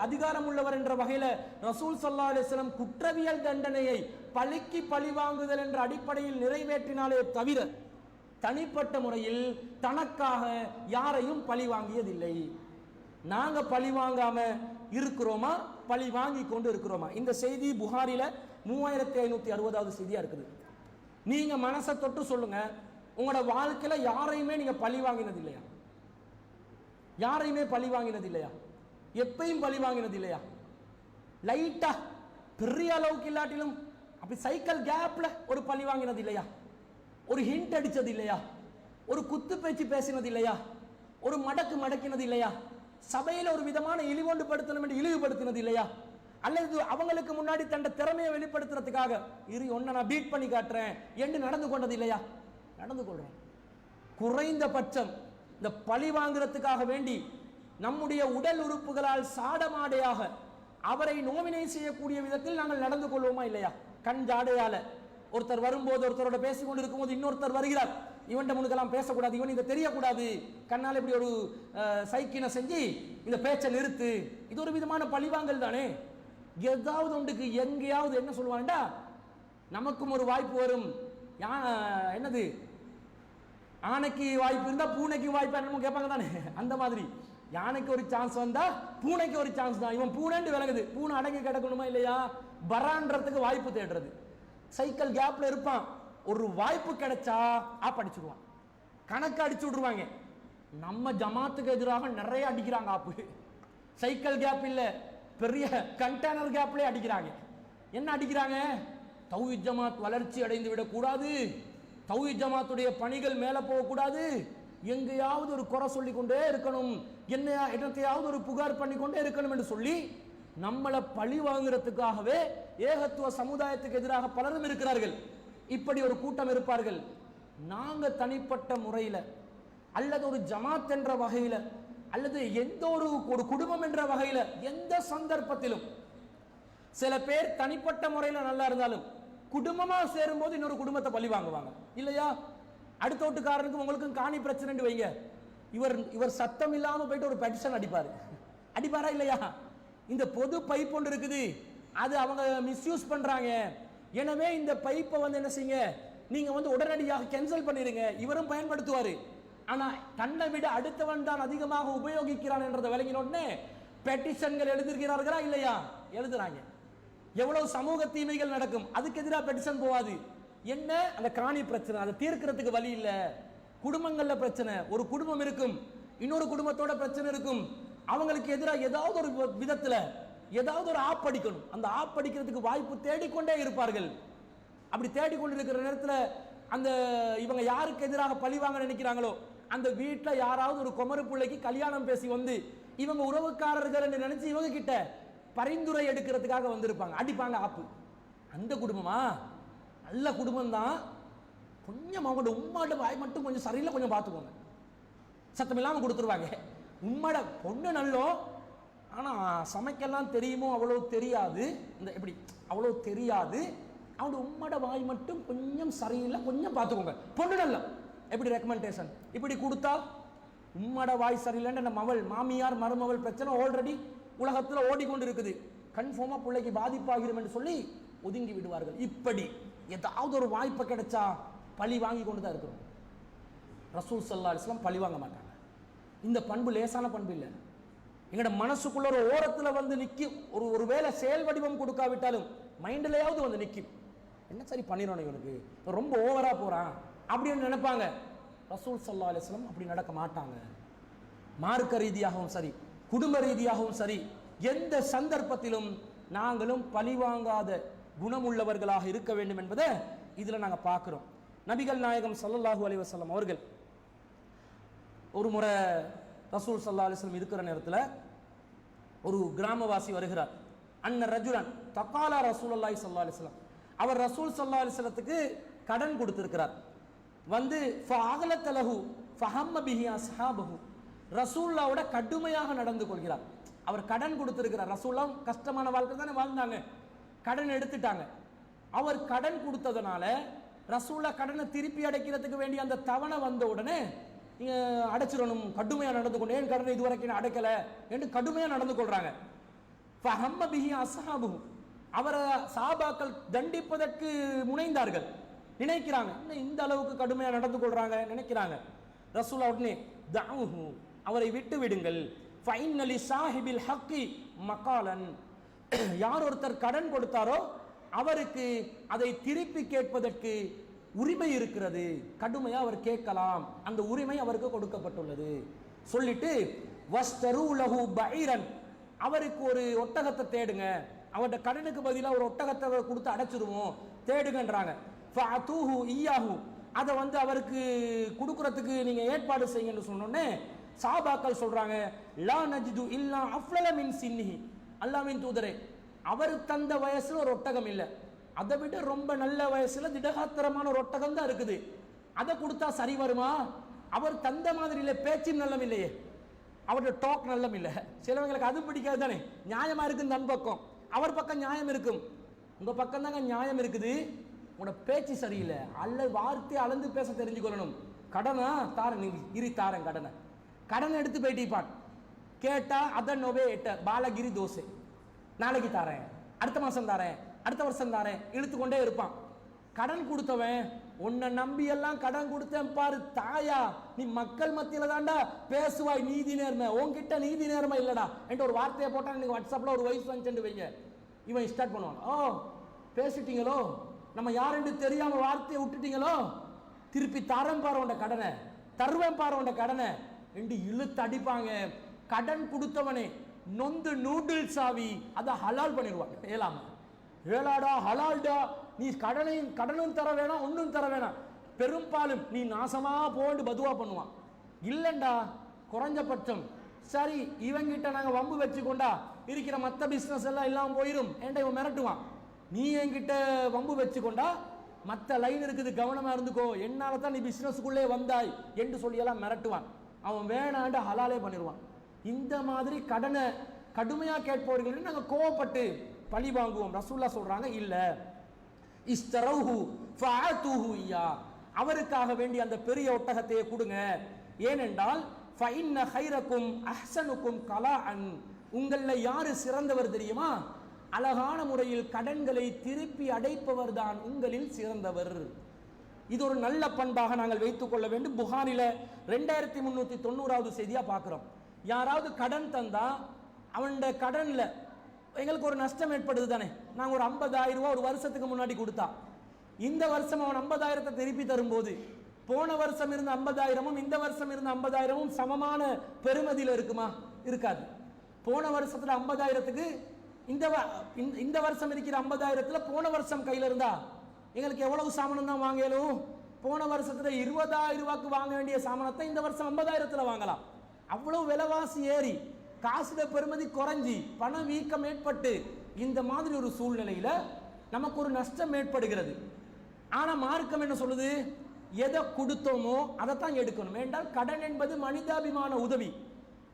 அதிகாரம் உள்ளவர் என்ற வகையில ரசூல் ஸல்லல்லாஹு அலைஹி வஸல்லம் குற்றவியல் தண்டனையை பழிக்கு பழி வாங்குதல் என்ற அடிப்படையில் நிறைவேற்றினாலே தவிர தனிப்பட்ட முறையில் தனக்காக யாரையும் பழி வாங்கியதில்லை. நாங்க பழி வாங்காம இருக்கிறோமா, பழி வாங்கி கொண்டு இருக்கிறோமா? இந்த செய்தி புகாரில 3560வது செய்தியா இருக்குது. நீங்க மனசை தொட்டு சொல்லுங்க, உங்களோட வாழ்க்கையில யாரையுமே நீங்க பழி வாங்கினது இல்லையா? யாரையுமே பழி வாங்கினது இல்லையா? எப்பயும் பழி வாங்கினது இல்லையா? லைட்டா பெரிய அளவுக்கு இல்லாட்டிலும் அப்படி சைக்கிள் கேப்ல ஒரு பழி வாங்கினது இல்லையா? ஒரு ஹிண்ட் அடிச்சது இல்லையா? ஒரு குத்து பேச்சு பேசினது இல்லையா? ஒரு மடக்கினது இல்லையா? சபையில ஒரு விதமான இழிவுண்டு படுத்தணும் என்று இழிவுபடுத்தினது இல்லையா? அல்லது அவங்களுக்கு முன்னாடி தன் திறமையை வெளிப்படுத்துறதுக்காக ஒன்ன நான் பீட் பண்ணி காட்டுறேன் என்று நடந்து கொண்டது இல்லையா? நடந்து கொள்றோம். குறைந்தபட்சம் இந்த பழி வாங்குறதுக்காக வேண்டி நம்முடைய உடல் உறுப்புகளால் சாடமாடையாக அவரை நோவினை செய்யக்கூடிய விதத்தில் நாங்கள் நடந்து கொள்வோமா இல்லையா? கண் ஜாடையால ஒருத்தர் வரும்போது, ஒருத்தரோட பேசிக்கொண்டு இருக்கும்போது இன்னொருத்தர் வருகிறார், இவன்ட முனுக்கெல்லாம் பேசக்கூடாது, இவன் இதை தெரியக்கூடாது, கண்ணால் இப்படி ஒரு சைக்கினை செஞ்சு இந்த பேச்சை நிறுத்து. இது ஒரு விதமான பழிவாங்கல் தானே. ஏதாவது ஒன்றுக்கு எங்கேயாவது என்ன சொல்லுவான்டா, நமக்கும் ஒரு வாய்ப்பு வரும். என்னது, ஆனைக்கு வாய்ப்பு இருந்தா பூனைக்கு வாய்ப்பு என்னமோ கேட்பாங்க தானே, அந்த மாதிரி யானைக்கு ஒரு சான்ஸ் வந்தா பூனைக்கு ஒரு சான்ஸ் தான். இவன் பூனைன்னு விலகுது, பூனை அடங்கி கிடக்கணுமா இல்லையா? பரான்றதுக்கு வாய்ப்பு தேடுறது. சைக்கிள் கேப்ல இருப்பான், ஒரு வாய்ப்பு கிடைச்சா படிச்சுடுவான், கணக்கு அடிச்சு விடுவாங்க. நம்ம ஜமாத்துக்கு எதிராக நிறைய அடிக்கிறாங்க ஆப்பு. சைக்கிள் கேப் இல்ல, பெரிய கண்டெய்னர் கேப்ல அடிக்கிறாங்க. என்ன அடிக்கிறாங்க? தௌஹீத் ஜமாத் வளர்ச்சி அடைந்து விடக்கூடாது, தௌஹீத் ஜமாத்துடைய பணிகள் மேல போகக்கூடாது, எங்கேயாவது ஒரு குறை சொல்லி கொண்டே இருக்கணும், என்னத்தையாவது ஒரு புகார் பண்ணி கொண்டே இருக்கணும் என்று சொல்லி நம்மளை பழி வாங்குறதுக்காகவே ஏகத்துவ சமுதாயத்துக்கு எதிராக பலரும் இருக்கிறார்கள். இப்படி ஒரு கூட்டம் இருப்பார்கள். நாங்க தனிப்பட்ட முறையில அல்லது ஒரு ஜமாத் என்ற வகையில அல்லது எந்த ஒரு குடும்பம் என்ற வகையில எந்த சந்தர்ப்பத்திலும் சில பேர் தனிப்பட்ட முறையில நல்லா இருந்தாலும் குடும்பமா சேரும்போது இன்னொரு குடும்பத்தை பழி வாங்குவாங்க இல்லையா? அடுத்த வீட்டுக்காரனுக்கும் உங்களுக்கும் காணி பிரச்சனை வைங்க, இவர் சத்தம் இல்லாம போயிட்டு ஒரு பெட்டிஷன் அடிப்பாரா இல்லையா? இந்த பொது பைப் ஒன்று இருக்குது, அது அவங்க மிஸ்யூஸ் பண்றாங்க. எனவே இந்த பைப்பை என்ன செய்யுங்க, நீங்க உடனடியாக கேன்சல் பண்ணிடுங்க. இவரும் பயன்படுத்துவாரு, ஆனா தன்னை விட அடுத்தவன் தான் அதிகமாக உபயோகிக்கிறான் என்றதை விளங்கின உடனே பெட்டிஷன்கள் எழுதுகிறார்களா இல்லையா? எழுதுறாங்க. எவ்வளவு சமூக தீமைகள் நடக்கும், அதுக்கு எதிராக பெட்டிஷன் போவாது. என்ன, அந்த காணி பிரச்சனை, அதை தீர்க்கிறதுக்கு வழி இல்ல. குடும்பங்கள்ல பிரச்சனை, ஒரு குடும்பம் இருக்கும், இன்னொரு குடும்பத்தோட பிரச்சனை இருக்கும், அவங்களுக்கு எதிராக ஏதாவது ஒரு விதத்துல ஏதாவது ஒரு ஆப்படிக்கணும். அந்த ஆப்படிக்கிறதுக்கு வாய்ப்பு தேடிக்கொண்டே இருப்பார்கள். அப்படி தேடிக்கொண்டு இருக்கிற நேரத்தில் அந்த இவங்க யாருக்கு எதிராக பழி வாங்க நினைக்கிறாங்களோ அந்த வீட்டில் யாராவது ஒரு குமரு பிள்ளைக்கு கல்யாணம் பேசி இவங்க உறவுக்காரர்கள் என்று நினைச்சு இவங்க கிட்ட பரிந்துரை எடுக்கிறதுக்காக வந்திருப்பாங்க, அடிப்பாங்க ஆப்பு. அந்த குடும்பமா? நல்ல குடும்பம் தான், கொஞ்சம் அவங்களோட உம்மாட வாய் மட்டும் கொஞ்சம் சரியில்லை, கொஞ்சம் பார்த்துக்கோங்க, சத்தம் இல்லாமல் கொடுத்துருவாங்க. உம்மட பொண்ணு நல்லோ, ஆனா சமைக்கலாம் தெரியுமோ அவ்வளவு தெரியாது, இந்த எப்படி அவ்வளவு தெரியாது, அவனோட உம்மட வாய் மட்டும் கொஞ்சம் சரியில்லை, கொஞ்சம் பார்த்துக்கோங்க. பொண்ணு நல்லா எப்படி ரெக்கமெண்டேஷன் இப்படி கொடுத்தா உம்மட வாய் சரியில்லைன்னு நம்ம மாமியார் மருமவள் பிரச்சனை ஆல்ரெடி உலகத்தில் ஓடிக்கொண்டு இருக்குது, கன்ஃபார்மா பிள்ளைக்கு பாதிப்பாகிரும் என்று சொல்லி ஒதுங்கி விடுவார்கள். இப்படி ஏதாவது ஒரு வாய்ப்பை கிடைச்சா பழி வாங்கி கொண்டு தான் இருக்கிறோம். ரசூல் ஸல்லல்லாஹு அலைஹி வஸல்லம் பழி வாங்க மாட்டாங்க. இந்த பண்பு லேசான பண்பு இல்லை. எங்களோட மனசுக்குள்ள ஒரு ஓரத்தில் நிற்கி ஒரு வேலை செயல் வடிவம் கொடுக்காவிட்டாலும் மைண்ட்லயாவது நிற்கும். என்ன சரி பண்ணிடணும், இவனுக்கு இப்போ ரொம்ப ஓவரா போறான் அப்படின்னு நினைப்பாங்க. ரசூல் ஸல்லல்லாஹு அலைஹி வஸல்லம் அப்படி நடக்க மாட்டாங்க. மார்க்க ரீதியாகவும் சரி, குடும்ப ரீதியாகவும் சரி, எந்த சந்தர்ப்பத்திலும் நாங்களும் பழிவாங்காத குணமுள்ளவர்களாக இருக்க வேண்டும் என்பதை இதில் நாங்கள் பார்க்கிறோம். நபிகள் நாயகம் ஸல்லல்லாஹு அலைஹி வஸல்லம் அவர்கள் ஒரு முறை ரசூல் ஸல்லல்லாஹு அலைஹி வஸல்லம் இருக்கிற நேரத்தில் ஒரு கிராமவாசி வருகிறார். அன்ன ரஜுலன் தகாலா ரசூலுல்லாஹி ஸல்லல்லாஹு அலைஹி வஸல்லம், அவர் ரசூல் ஸல்லல்லாஹு அலைஹி வஸல்லத்துக்கு கடன் கொடுத்திருக்கிறார். வந்து ஃபஅகலத்தலஹு ஃபஹம்ம பிஹி அஸ்ஹாபஹு, ரசூலுல்லாஹ்வோட கடுமையாக நடந்து கொள்கிறார். அவர் கடன் கொடுத்திருக்கிறார். ரசூலுல்லாஹ் கஷ்டமான வாழ்க்கை தானே வாழ்ந்தாங்க, கடன் எடுத்துட்டாங்க. அவர் கடன் கொடுத்ததனால ரசூலுல்லாஹ் கடனை திருப்பி அடைக்கிறதுக்கு வேண்டிய அந்த தவணை வந்த உடனே அடைச்சிடணும், கடுமையாக நடந்து கொண்டு, ஏன் கடனை இதுவரைக்கும் அடைக்கல என்று கடுமையாக நடந்து கொள்றாங்க. ஃபஹம்ம பிஹி அஸ்ஹாபுஹு, அவரை சஹாபாக்கள் தண்டிப்பதற்கு முனைந்தார்கள், நினைக்கிறாங்க என்ன இந்த அளவுக்கு கடுமையாக நடந்து கொள்றாங்க நினைக்கிறாங்க. ரசூலுல்லாஹ் உடனே தஅவுஹு, அவரை விட்டு விடுங்கள். ஃபஇன்ன லிஸாஹிபில் ஹக்கி மகாலன், யார் ஒருத்தர் கடன் கொடுத்தாரோ அவருக்கு அதை திருப்பி கேட்பதற்கு உரிமை இருக்கிறது, கடுமையாக அவர் கேட்கலாம், அந்த உரிமை அவருக்கு கொடுக்கப்பட்டுள்ளது சொல்லிட்டு வஸ்தரு லஹு பைரன், அவருக்கு ஒரு ஒட்டகத்தை தேடுங்க, அவருடைய கடனுக்கு பதிலாக ஒரு ஒட்டகத்தை கொடுத்து அடைச்சிருவோம் தேடுங்கன்றாங்க. ஃபஅதூஹு இய்யாஹு, அதை வந்து அவருக்கு கொடுக்கறதுக்கு நீங்க ஏற்பாடு செய்யுங்கன்னு சொன்னோன்னே சஹாபாக்கள் சொல்றாங்க லா நஜிது இல்லா அஃலல மின் சின்னிஹி, அல்லாஹ்வின் தூதரே அவர் தந்த வயசுல ஒரு ஒட்டகம் இல்லை, அதை விட ரொம்ப நல்ல வயசுல திடகாத்திரமான ஒரு ஒட்டகம் தான் இருக்குது, அதை கொடுத்தா சரி வருமா? அவர் தந்த மாதிரி இல்லை, பேச்சும் நல்லம் இல்லையே, அவருடைய டாக் நல்லம் இல்லை. சிலவங்களுக்கு அது பிடிக்காது தானே, நியாயமா இருக்குது தன் பக்கம், அவர் பக்கம் நியாயம் இருக்கும், உங்க பக்கம் தாங்க நியாயம் இருக்குது, உங்களோட பேச்சு சரியில்லை, அல்ல வார்த்தையை அளந்து பேச தெரிஞ்சுக்கொள்ளணும். கடனா தாரன், நீங்க இரு தாரன் கடனை, கடனை எடுத்து போயிட்டிப்பான், கேட்டா அதன் நோவே எட்ட பாலகிரி தோசை, நாளைக்கு தாரேன், அடுத்த மாசம் தாரேன், அடுத்த வருஷம் தாரேன், இழுத்துக்கொண்டே இருப்பான். கடன் கொடுத்தவன் உன்னை நம்பி எல்லாம் கடன் கொடுத்தேன் பாரு தாயா, நீ மக்கள் மத்தியில தாண்டா பேசுவாய் நீதி நேர்மை, உன்கிட்ட நீதி நேர்மை இல்லடா என்று ஒரு வார்த்தையை போட்டா நீங்க வாட்ஸ்அப்ல ஒரு வயசு வந்து வைங்க, இவன் ஸ்டார்ட் பண்ணுவான், ஓ பேசிட்டீங்களோ, நம்ம யாருன்னு தெரியாம வார்த்தையை விட்டுட்டீங்களோ, திருப்பி தரேன் பாரு உண்ட கடனை, தருவேன் பாரு உண்ட கடனை என்று இழுத்து அடிப்பாங்க. கடன் கொடுத்தவனே நொந்து நூடுல்ஸ் ஆவி அதை ஹலால் பண்ணிடுவான். ஏலாம ஏலாடா ஹலால்டா, நீ கடனும் தர வேணாம் ஒன்றும் தர வேணாம், பெரும்பாலும் நீ நாசமா போண்டு பதுவா பண்ணுவான். இல்லண்டா குறைஞ்சபட்சம் சரி இவங்கிட்ட நாங்க வம்பு வச்சுக்கொண்டா இருக்கிற மற்ற பிசினஸ் எல்லாம் இல்லாம போயிடும் ஏன்டா இவன் மிரட்டுவான். நீ என்கிட்ட வம்பு வச்சுக்கொண்டா மற்ற லைன் இருக்குது கவனமா இருந்துக்கோ, என்னால தான் நீ பிசினஸ்க்குள்ளே வந்தாய் என்று சொல்லி எல்லாம் மிரட்டுவான். அவன் வேணாண்டு ஹலாலே பண்ணிடுவான். இந்த மாதிரி கடனை கடுமையா கேட்பவர்கள் நாங்க கோவப்பட்டு பழி வாங்குவோம். ரசூலுல்லாஹ் சொல்றாங்க இல்ல, இஸ்தரவுஹு ஃபஅதூஹு இய்யா, அவருக்காக வேண்டி அந்த பெரிய ஒட்டகத்தையே கொடுங்க. ஏனென்றால் ஃபஇன்ன கைரக்கும் அஹ்ஸனுக்கும் கலாஅன், உங்கள யாரு சிறந்தவர் தெரியுமா? அழகான முறையில் கடன்களை திருப்பி அடைப்பவர் தான் உங்களில் சிறந்தவர். இது ஒரு நல்ல பண்பாக நாங்கள் வைத்துக் கொள்ள வேண்டும். புகாரில 2390வது செய்தியா பார்க்கிறோம். யாராவது கடன் தந்தா அவனுடைய கடன்ல எங்களுக்கு ஒரு நஷ்டம் ஏற்படுது தானே, நாங்கள் ஒரு 50,000 ரூபாய் ஒரு வருஷத்துக்கு முன்னாடி கொடுத்தா, இந்த வருஷம் அவன் 50,000 திருப்பி தரும்போது போன வருஷம் இருந்த 50,000 இந்த வருஷம் இருந்த 50,000 சமமான பெருமதியில் இருக்குமா? இருக்காது. போன வருஷத்துல 50,000க்கு இந்த வருஷம் இருக்கிற 50,000 போன வருஷம் கையில இருந்தா எங்களுக்கு எவ்வளவு சாமானம் தான் வாங்கலும்? போன வருஷத்துல 20,000 ரூபாய்க்கு வாங்க வேண்டிய சாமானத்தை இந்த வருஷம் 50,000 வாங்கலாம். அவ்வளவு விலைவாசி ஏறி காசுல பெருமதி குறைஞ்சி பண வீக்கம் ஏற்பட்டு இந்த மாதிரி ஒரு சூழ்நிலையில நமக்கு ஒரு நஷ்டம் ஏற்படுகிறது. ஆனா மார்க்கம் என்ன சொல்லுது? எதை கொடுத்தோமோ அதைத்தான் எடுக்கணும். என்றால் கடன் என்பது மனிதாபிமான உதவி,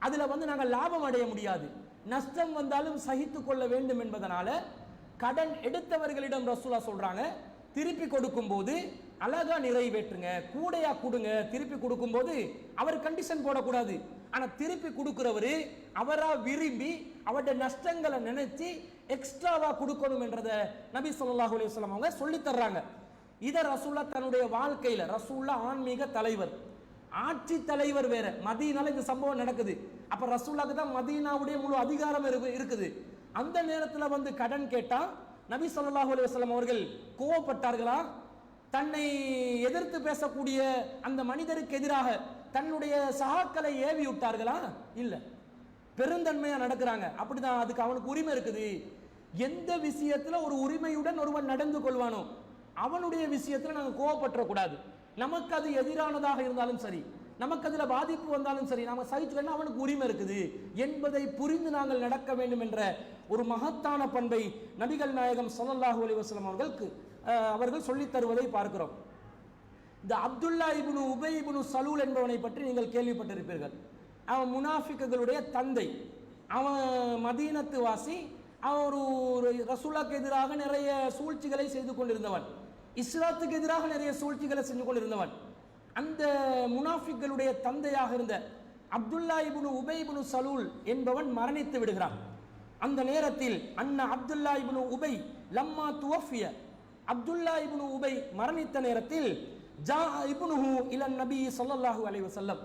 அதுல நாங்கள் லாபம் அடைய முடியாது, நஷ்டம் வந்தாலும் சகித்துக் கொள்ள வேண்டும் என்பதனால கடன் எடுத்தவர்களிடம் ரசூலுல்லாஹ் சொல்றாங்க திருப்பி கொடுக்கும் போது அழகா நிறைவேற்றுங்க, கூடையா கொடுங்க. திருப்பி கொடுக்கும் போது அவர் கண்டிஷன் போடக்கூடாது. ஆனா திருப்பி கொடுக்கிறவரு அவரா விரும்பி அவருடைய நஷ்டங்களை நினைச்சு எக்ஸ்ட்ராவா கொடுக்கணும் என்றத நபி ஸல்லல்லாஹு அலைஹி வஸல்லம் அவங்க சொல்லி தர்றாங்க. இத ரசூலுல்லாஹ் தன்னுடைய வாழ்க்கையில, ரசூலுல்லாஹ் ஆன்மீக தலைவர், ஆட்சி தலைவர் வேற. மதீனால இந்த சம்பவம் நடக்குது. அப்ப ரசூலுல்லாஹ்க்கு தான் மதீனாவுடைய முழு அதிகாரம் இருக்குது. அந்த நேரத்தில் கடன் கேட்டா நபி ஸல்லல்லாஹு அலைஹி வஸல்லம் அவர்கள் கோவப்பட்டார்களா? தன்னை எதிர்த்து பேசக்கூடிய அந்த மனிதருக்கு எதிராக தன்னுடைய சகாக்களை ஏவி விட்டார்களா? இல்ல, பெருந்தன்மையா நடக்கிறாங்க. அப்படிதான், அதுக்கு அவனுக்கு உரிமை இருக்குது. எந்த விஷயத்துல ஒரு உரிமையுடன் ஒருவன் நடந்து கொள்வானோ அவனுடைய விஷயத்துல நாங்க கோவப்பற்றக்கூடாது. நமக்கு அது எதிரானதாக இருந்தாலும் சரி, நமக்கு அதில் பாதிப்பு வந்தாலும் சரி நாம சகிச்சுக்கணும், அவனுக்கு உரிமை இருக்குது என்பதை புரிந்து நாங்கள் நடக்க வேண்டும் என்ற ஒரு மகத்தான பண்பை நபிகள் நாயகம் ஸல்லல்லாஹு அலைஹி வஸல்லம் அவர்கள் சொல்லித் தருவதை பார்க்கிறோம். இந்த அப்துல்லா இப்னு உபை இப்னு சலூல் என்பவனை பற்றி நீங்கள் கேள்விப்பட்டிருப்பீர்கள். அவன் முனாஃபிக்குகளுடைய தந்தை. அவன் மதீனத்து வாசி. அவன் ஒரு ரசூலுல்லாஹ்க்கு எதிராக நிறைய சூழ்ச்சிகளை செய்து கொண்டிருந்தவன், இஸ்லாத்துக்கு எதிராக நிறைய சூழ்ச்சிகளை செஞ்சு கொண்டிருந்தவன். அந்த முனாஃபிக்குகளுடைய தந்தையாக இருந்த அப்துல்லா இப்னு உபை இப்னு சலூல் என்பவன் மரணித்து விடுகிறான். அந்த நேரத்தில் அப்துல்லா இப்னு உபை லம்மா துவஃபிய, அப்துல்லா இப்னு உபை மரணித்த நேரத்தில் ஜா இப்னுஹு இலன் நபி ஸல்லல்லாஹு அலைஹி வஸல்லம்,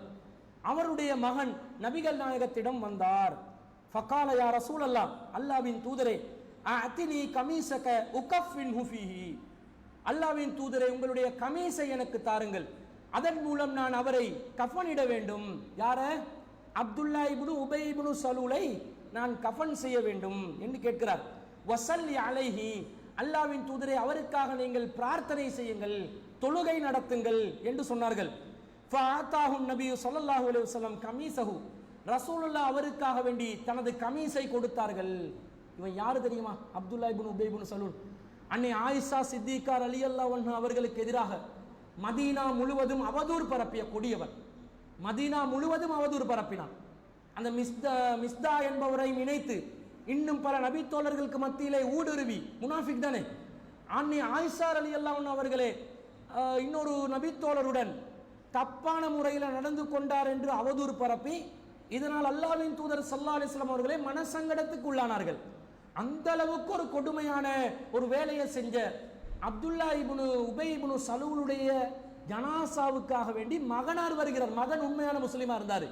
அவருடைய மகன் நபிகள் நாயகத்திடம் வந்தார். ஃபகால யா ரசூலல்லாஹ், அல்லாஹ்வின் தூதரே, அஅதினி கமீஸக உகஃபின்ஹு ஃபீஹி, அல்லாஹ்வின் தூதரே உங்களுடைய கமீஸை எனக்கு தாருங்கள், அதன் மூலம் நான் அவரை கஃனிட வேண்டும். யார? அப்துல்லா இப்னு உபை இப்னு சலூலை நான் கஃன் செய்ய வேண்டும் என்று கேட்கிறார். வஸல்லி அலைஹி, அல்லாஹ்வின் தூதரே அவருக்காக நீங்கள் பிரார்த்தனை செய்யுங்கள், தொழுகை நடத்துங்கள் என்று சொன்னார்கள். ஃபஅதாஹு நபி ஸல்லல்லாஹு அலைஹி வஸல்லம் கமீஸஹு, ரசூலுல்லாஹ் அவருக்காக வேண்டி தனது கமீஸை கொடுத்தார்கள். இவன் யாரு தெரியுமா? அப்துல்லா இப்னு உபை இப்னு சலூல். அன்னை ஆயிஷா சித்திகா ரலியல்லாஹு அன்ஹா அவர்களுக்கு எதிராக மதீனா முழுவதும் அவதூறு பரப்பிய கொடியவர். மதீனா முழுவதும் அவதூறு பரப்பினான். அந்த மிஸ்தா என்பவரை இணைத்து இன்னும் பல நபி தோழர்களுக்கு மத்தியிலே ஊடுருவி, முனாஃபிக் தானே, அன்னை ஆயிஷா ரலியல்லாஹு அன்ஹா அவர்களே இன்னொரு நபித்தோழருடன் தப்பான முறையில் நடந்து கொண்டார் என்று அவதூறு பரப்பி, இதனால் அல்லாஹ்வின் தூதர் ஸல்லல்லாஹு அலைஹி வஸல்லம் அவர்களே மனசங்கடத்துக்கு உள்ளானார்கள். அந்த அளவுக்கு ஒரு கொடுமையான ஒரு வேலையை செஞ்ச அப்துல்லா இப்னு உபை இப்னு சலூலுடைய ஜனாசாவுக்காக வேண்டி மகனார் வருகிறார். மகன் உண்மையான முஸ்லீமா இருந்தார்.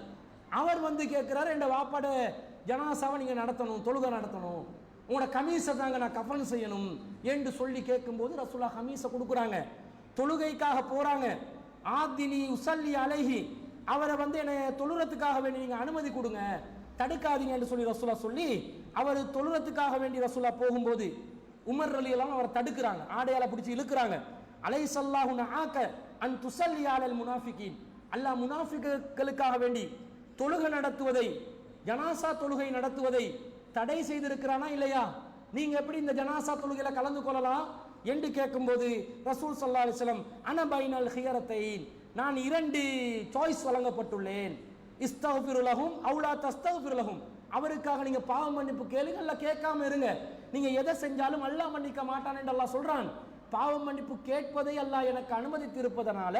அவர் வந்து கேட்கிறார், என் வாப்பாட ஜனாசாவை நீங்க நடத்தணும், தொழுகை நடத்தணும், உங்களோட கமீஸை தாங்க நான் கஃன் செய்யணும் என்று சொல்லி கேட்கும்போது ரசூலுல்லாஹ் கமீஸை கொடுக்குறாங்க. தொழுகைக்காக போறாங்க. ஆதினி உசல்லி அலைஹி, அவரை வந்து என்னை தொழுறதுக்காக வேண்டி நீங்க அனுமதி கொடுங்க, தடுக்காதீங்க என்று சொல்லி ரசூலுல்லாஹ் சொல்லி அவர் தொழுறதுக்காக வேண்டி ரசூலுல்லாஹ் போகும்போது உமர் ரலியல்லாஹு அவரை தடுக்கிறாங்க, ஆடையால பிடிச்சி இழுக்கிறாங்க. அலைஹிஸ்ஸல்லாஹு நஆக அன் துஸல்லி அலல் முனாஃபிகீன், அல்லாஹ் முனாஃபிக்குகளுக்காக வேண்டி தொழுகை நடத்துவதை, ஜனாசா தொழுகை நடத்துவதை தடை செய்திருக்கிறானா இல்லையா? நீங்க எப்படி இந்த ஜனாசா தொழுகையில கலந்து கொள்ளலாம் என்று கேட்கும்போது ரசூல் ஸல்லல்லாஹு அலைஹி வஸல்லம் அன பைனல் ஹியரத்தைன், நான் இரண்டு சாய்ஸ் வழங்கப்பட்டுள்ளேன், இஸ்தக்ஃபிரு லஹும் அவு லா தஸ்தக்ஃபிரு லஹும், அவருக்காக நீங்க பாவ மன்னிப்பு கேளுங்க, அல்ல கேட்காம இருங்க. நீங்க எதை செஞ்சாலும் அல்லாஹ் மன்னிக்க மாட்டான் என்று அல்லாஹ் சொல்றான். பாவ மன்னிப்பு கேட்பதை அல்லாஹ் எனக்கு அனுமதித்து இருப்பதனால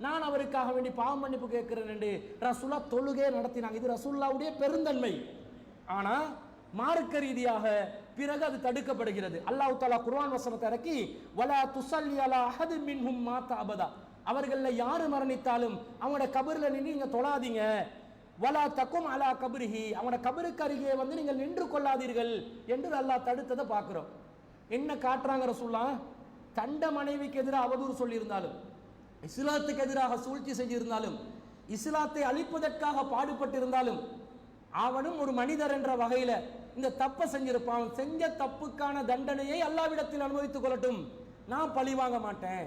நான் அவருக்காக வேண்டி பாவ மன்னிப்பு கேட்கிறேன் என்று ரசூலுல்லாஹ் தொழுகை நடத்தினாங்க. இது ரசூலுல்லாஹ்வுடைய பெருந்தன்மை. ஆனா மார்க்க ரீதியாக பிறகு அது தடுக்கப்படுகிறது. அல்லாஹ் தஆலா குர்ஆன் வசனத்தை இறக்கி, வலா துஸல்லி அலா அஹதின் மின்ஹும் மாத அபதா, அவர்கள யாரு மரணித்தாலும் அவங்களோட கபர்ல நின்று நீங்க தொழாதீங்க, வலா தக்கும் அலா கபரிஹி, அவனோட கபருக்கு அருகே வந்து நீங்கள் நின்று கொள்ளாதீர்கள் என்று அல்லாஹ் தடுத்ததை பார்க்கிறோம். என்ன காட்டுறாங்க ரசூலுல்லாஹ்? தண்ட மனைவிக்கு எதிராக அவதூறு சொல்லியிருந்தாலும், இஸ்லாத்துக்கு எதிராக சூழ்ச்சி செஞ்சிருந்தாலும், இஸ்லாத்தை அழிப்பதற்காக பாடுபட்டிருந்தாலும், அவனும் ஒரு மனிதர் என்ற வகையில இந்த தப்பை செஞ்சிருப்பான். செஞ்ச தப்புக்கான தண்டனையை அல்லாஹ்விடத்தில் அனுபவித்துக் கொள்ளட்டும், நான் பழி வாங்க மாட்டேன்,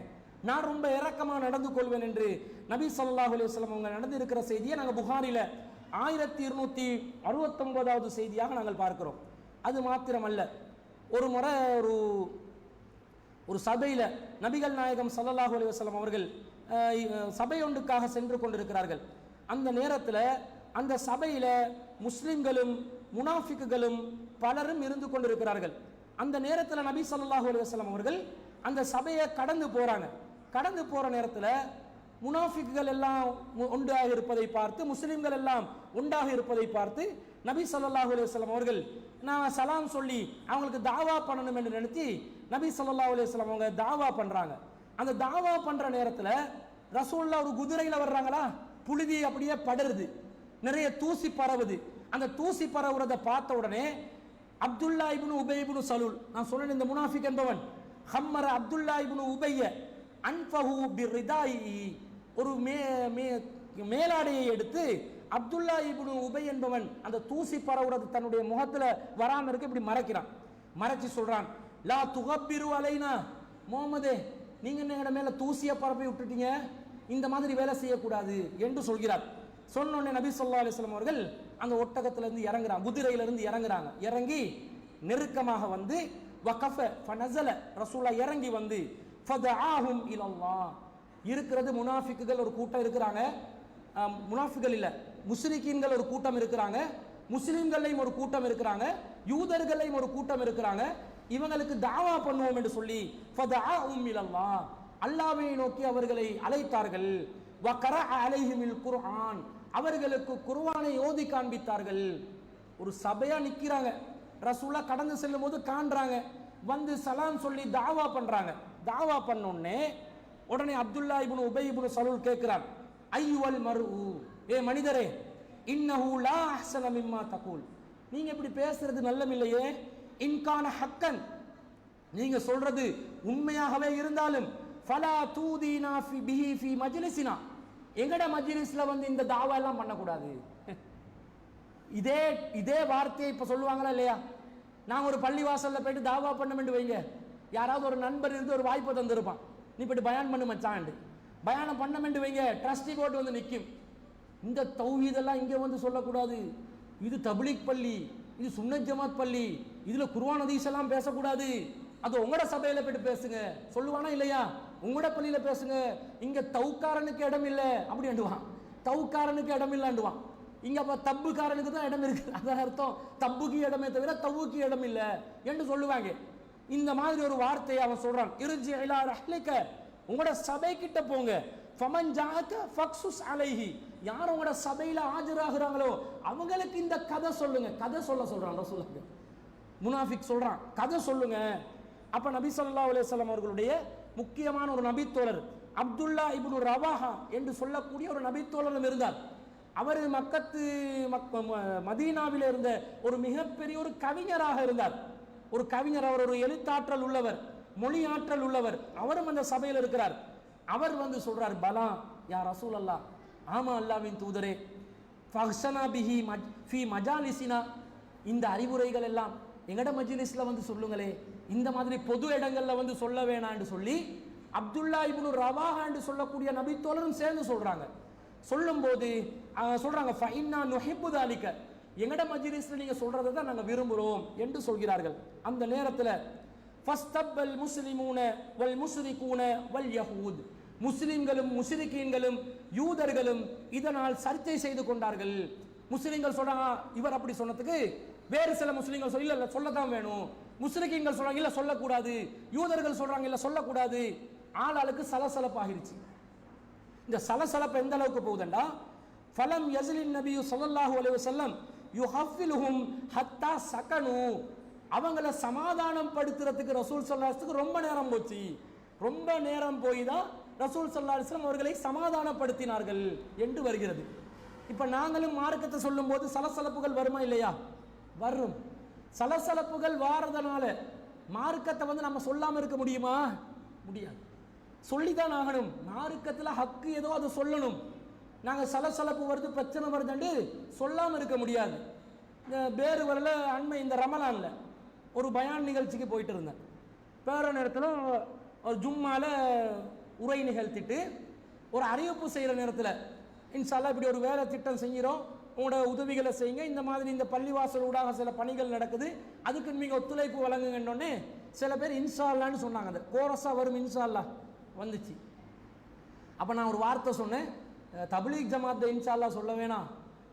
நான் ரொம்ப இரக்கமாக நடந்து கொள்வேன் என்று நபி ஸல்லல்லாஹு அலைஹி வஸல்லம் அவங்க நடந்து இருக்கிற செய்தியை நாங்கள் புகாரில 1269வது செய்தியாக நாங்கள் பார்க்கிறோம். அது மாத்திரமல்ல, ஒரு முறை ஒரு சபையில நபிகள் நாயகம் ஸல்லல்லாஹு அலைஹி வஸல்லம் அவர்கள் சபை ஒன்றுக்காக சென்று கொண்டிருக்கிறார்கள். அந்த நேரத்தில் அந்த சபையில முஸ்லிம்களும் முனாஃபிக்குகளும் பலரும் இருந்து கொண்டிருக்கிறார்கள். அந்த நேரத்தில் நபி ஸல்லல்லாஹு அலைஹி வஸல்லம் அவர்கள் அந்த சபையை கடந்து போறாங்க. கடந்து போற நேரத்தில் முனாஃபிக்குகள் எல்லாம் ஒன்றாக இருப்பதை பார்த்து, முஸ்லிம்கள் எல்லாம் ஒன்றாக இருப்பதை பார்த்து நபி ஸல்லல்லாஹு அலைஹி வஸல்லம் அவர்கள் நான் சலாம் சொல்லி அவங்களுக்கு தாவா பண்ணணும் என்று நினைத்து நபி ஸல்லல்லாஹு அலைஹி வஸல்லம் அவங்க தாவா பண்றாங்க. அந்த தாவா பண்ற நேரத்தில் ரசூலுல்லாஹ் ஒரு குதிரையில வர்றாங்களா, புழுதி அப்படியே படருது, நிறைய தூசி பரவுது. அந்த தூசி பரவுறத பார்த்த உடனே அப்துல்லா இப்னு உபை இப்னு சலூல், நான் சொன்னேன் இந்த முனாஃபிக் என்பவன், ஹம்மர அப்துல்லா இப்னு உபைய அன்ஃபஹு பிரிதாயி, ஒரு மேலாடையை எடுத்து அப்துல்லா இப்னு உபை என்பவன் அந்த தூசி பரவுறது தன்னுடைய முகத்துல வராம இருக்க இப்படி மறைக்கிறான். மறைச்சு சொல்றான், லா துகப்பிரு அலைனா, முஹம்மதே நீங்க எங்கட மேல தூசியை பரப்பி விட்டுட்டீங்க, இந்த மாதிரி வேலை செய்யக்கூடாது என்று சொல்கிறார். சொன்னோடனே நபி ஸல்லல்லாஹு அலைஹி வஸல்லம் அவர்கள் அந்த ஒட்டகத்திலிருந்து இறங்குறாங்க, குதிரையிலிருந்து இறங்குறாங்க. இறங்கி நெருக்கமாக வந்து வகஃப ஃபனஸல, ரசூலா இறங்கி வந்து ஃபதஆஹும் இலல்லாஹ். இருக்கிறது முனாஃபிக்குகள் ஒரு கூட்டம் இருக்கிறாங்க, முனாஃபிக்குகள் இல்ல முஸ்ரிக்கீன்கள் ஒரு கூட்டம் இருக்கிறாங்க, முஸ்லிம்களையும் ஒரு கூட்டம் இருக்கிறாங்க, யூதர்களையும் ஒரு கூட்டம் இருக்கிறாங்க. இவங்களுக்கு தாவா பண்ணுவோம் என்று சொல்லி ஃபதஆஹும் இலல்லாஹ், அல்லாஹ்வை நோக்கி அவர்களை அழைத்தார்கள். வகரஅ அலைஹிமில் குர்ஆன், அவர்களுக்கு குர்ஆனை ஓதி காண்பித்தார்கள். ஒரு சபையா நிக்கிறாங்க, ரசூலா கடந்து செல்லும் போது காண்றாங்க, வந்து சலாம் சொல்லி தாவா பண்றாங்க. தாவா பண்ணோடனே உடனே அப்துல்லா இப்னு உபை இப்னு சலூல் கேட்கிறான், ஐயுவல் மர்உ, ஏ மனிதரே, இன்னஹு லா அஹ்ஸன மிம்மா தகூல், நீங்க இப்படி பேசுறது நல்லமில்லையே. இன்கான ஹக்கன், நீங்க சொல்றது உண்மையாகவே இருந்தாலும் ஃபலா தூதீனா ஃபி பிஹி ஃபி மஜ்லிஸினா, எங்கட மஜ்லிஸ்ல வந்து இந்த தாவா எல்லாம் பண்ணக்கூடாது. இதே இதே வார்த்தையை இப்ப சொல்லுவாங்களா இல்லையா? நான் ஒரு பள்ளி வாசல்ல போயிட்டு தாவா பண்ண வைங்க, யாராவது ஒரு நண்பர் இருந்து ஒரு வாய்ப்பை தந்திருப்பான், நீ போயிட்டு பயான் பண்ணு மச்சான், பயானம் பண்ண வைங்க, ட்ரஸ்டி போர்டு வந்து நிற்கும். இந்த தௌஹீதெல்லாம் இங்கே வந்து சொல்லக்கூடாது, இது தப்லீக் பள்ளி, இது சுன்னத் ஜமாத் பள்ளி, இதுல குர்ஆன் ஹதீஸ் எல்லாம் பேசக்கூடாது, அது உங்களோட சபையில போயிட்டு பேசுங்க சொல்லுவானா இல்லையா? உங்களோட பள்ளியில பேசுங்க, இங்க தௌக்காரனுக்கு இடம் இல்லை அப்படி அண்டுவான், தௌக்காரனுக்கு இடம் இல்லைண்டுவான். இங்க அப்ப தப்புக்காரனுக்கு தான் இடம் இருக்கு, அதான் அர்த்தம், தப்புக்கு இடமே தவிர தவுக்கு இடம் இல்லை என்று சொல்லுவாங்க. இந்த மாதிரி ஒரு வார்த்தையை அவன் சொல்றான், இர்ஜி இலா ரஹ்லிக, உங்களோட சபை கிட்ட போங்க, ஃபமன் ஜாஅக ஃபக்ஸுஸ் அலைஹி, யார் உங்களோட சபையில ஆஜராகிறாங்களோ அவங்களுக்கு இந்த கதை சொல்லுங்க. கதை சொல்றான் ரசூலுல்லாஹ், முனாஃபிக் சொல்றான் கதை சொல்லுங்க. அப்ப நபி ஸல்லல்லாஹு அலைஹி வஸல்லம் அவர்களுடைய முக்கியமான ஒரு நபித்தோழர் அப்துல்லா இப்னு ரவாஹா என்று சொல்லக்கூடிய ஒரு நபித்தோழரும் இருந்தார். அவர் மதீனாவில் இருந்த ஒரு மிகப்பெரிய ஒரு கவிஞராக இருந்தார். ஒரு கவிஞர், அவர் ஒரு எழுத்தாற்றல் உள்ளவர், மொழி ஆற்றல் உள்ளவர். அவரும் அந்த சபையில் இருக்கிறார். அவர் வந்து சொல்றார், பலா யா ரசூலல்லாஹ், ஆமா அல்லாஹ்வின் தூதரே, ஃபஹ்ஸனா பிஹி ஃபி மஜாலிஸினா, இந்த அறிவுரைகள் எல்லாம் எங்கட மஜ்லிஸ்ல வந்து சொல்லுங்களே, இந்த மாதிரி பொது இடங்கள்ல வந்து சொல்ல வேணான்னு சொல்லி அப்துல்லா இப்னு ரவாஹா என்று சொல்லக்கூடிய நபித்தோழரும் சேர்ந்து சொல்றாங்க. சொல்லும் போது சொல்றாங்க, ஃபஇன்னா நுஹிப்பு தாலிக, எங்கட மஜ்லிஸ்ல நீங்க சொல்றதை தான் நாங்க விரும்புறோம் என்று சொல்கிறார்கள். அந்த நேரத்தில் ஃபஸ்தப்பல் முஸ்லிமூன வல் முஸ்ரிகூன வல் யஹூத், முஸ்லிம்களும் முஸ்ரிக்கீன்களும் யூதர்களும் இதனால் சர்ச்சை செய்து கொண்டார்கள். முஸ்லிம்கள் சொல்றாங்க இவர் அப்படி சொன்னதுக்கு, வேறு சில முஸ்லிம்கள் சொல்ல இல்ல சொல்லத்தான் வேணும், முஸ்ரிக்கீன்கள் சொல்றாங்க இல்ல சொல்லக்கூடாது, யூதர்கள் சொல்றாங்க இல்ல சொல்லக்கூடாது. ஆளாளுக்கு சலசலப்பாகிருச்சு. இந்த சலசலப்பு எந்த அளவுக்கு போகுதுண்டா, ஃபலம் யஸ்லின் நபி ஸல்லல்லாஹு அலைஹி வஸல்லம் யுஹஃபிலுஹும் ஹத்தா சகனு, அவங்கள சமாதானம் படுத்துறதுக்கு ரசூல் ஸல்லல்லாஹு அலைஹி வஸல்லம் ரொம்ப நேரம் போச்சு. ரொம்ப நேரம் போய் தான் ரசூல் ஸல்லல்லாஹு அலைஹி வஸல்லம் அவர்களை சமாதானப்படுத்தினார்கள் என்று வருகிறது. இப்ப நாங்களும் மார்க்கத்தை சொல்லும் போது சலசலப்புகள் வருமா இல்லையா? வரும். சலசலப்புகள் வாரதனால மார்க்கத்தை வந்து நம்ம சொல்லாம இருக்க முடியுமா? முடியாது, சொல்லிதான் ஆகணும். மார்க்கத்துல ஹக்கு ஏதோ அதை சொல்லணும். நாங்க சலசலப்பு வருது பிரச்சனை வருதுன்னு சொல்லாம இருக்க முடியாது. இந்த வேறு வரல அண்மை இந்த ரமலான்ல ஒரு பயான் நிகழ்ச்சிக்கு போயிட்டு இருந்தேன். பேர நேரத்தில் ஒரு ஜும்மால உரை நிகழ்த்திட்டு ஒரு அறிவிப்பு செய்கிற நேரத்தில், இன்ஷா அல்லாஹ் இப்படி ஒரு வேலை திட்டம் செய்கிறோம், உங்களோட உதவிகளை செய்யுங்க, இந்த மாதிரி இந்த பள்ளிவாசல் ஊடாக சில பணிகள் நடக்குது, அதுக்கு நீங்கள் ஒத்துழைப்பு வழங்குங்கன்னொன்னே சில பேர் இன்ஷா அல்லான்னு சொன்னாங்க. அந்த கோரஸா வரும் இன்ஷா அல்லாஹ் வந்துச்சு. அப்போ நான் ஒரு வார்த்தை சொன்னேன், தப்லீக் ஜமாத்தை இன்ஷா அல்லாஹ் சொல்ல வேணாம்,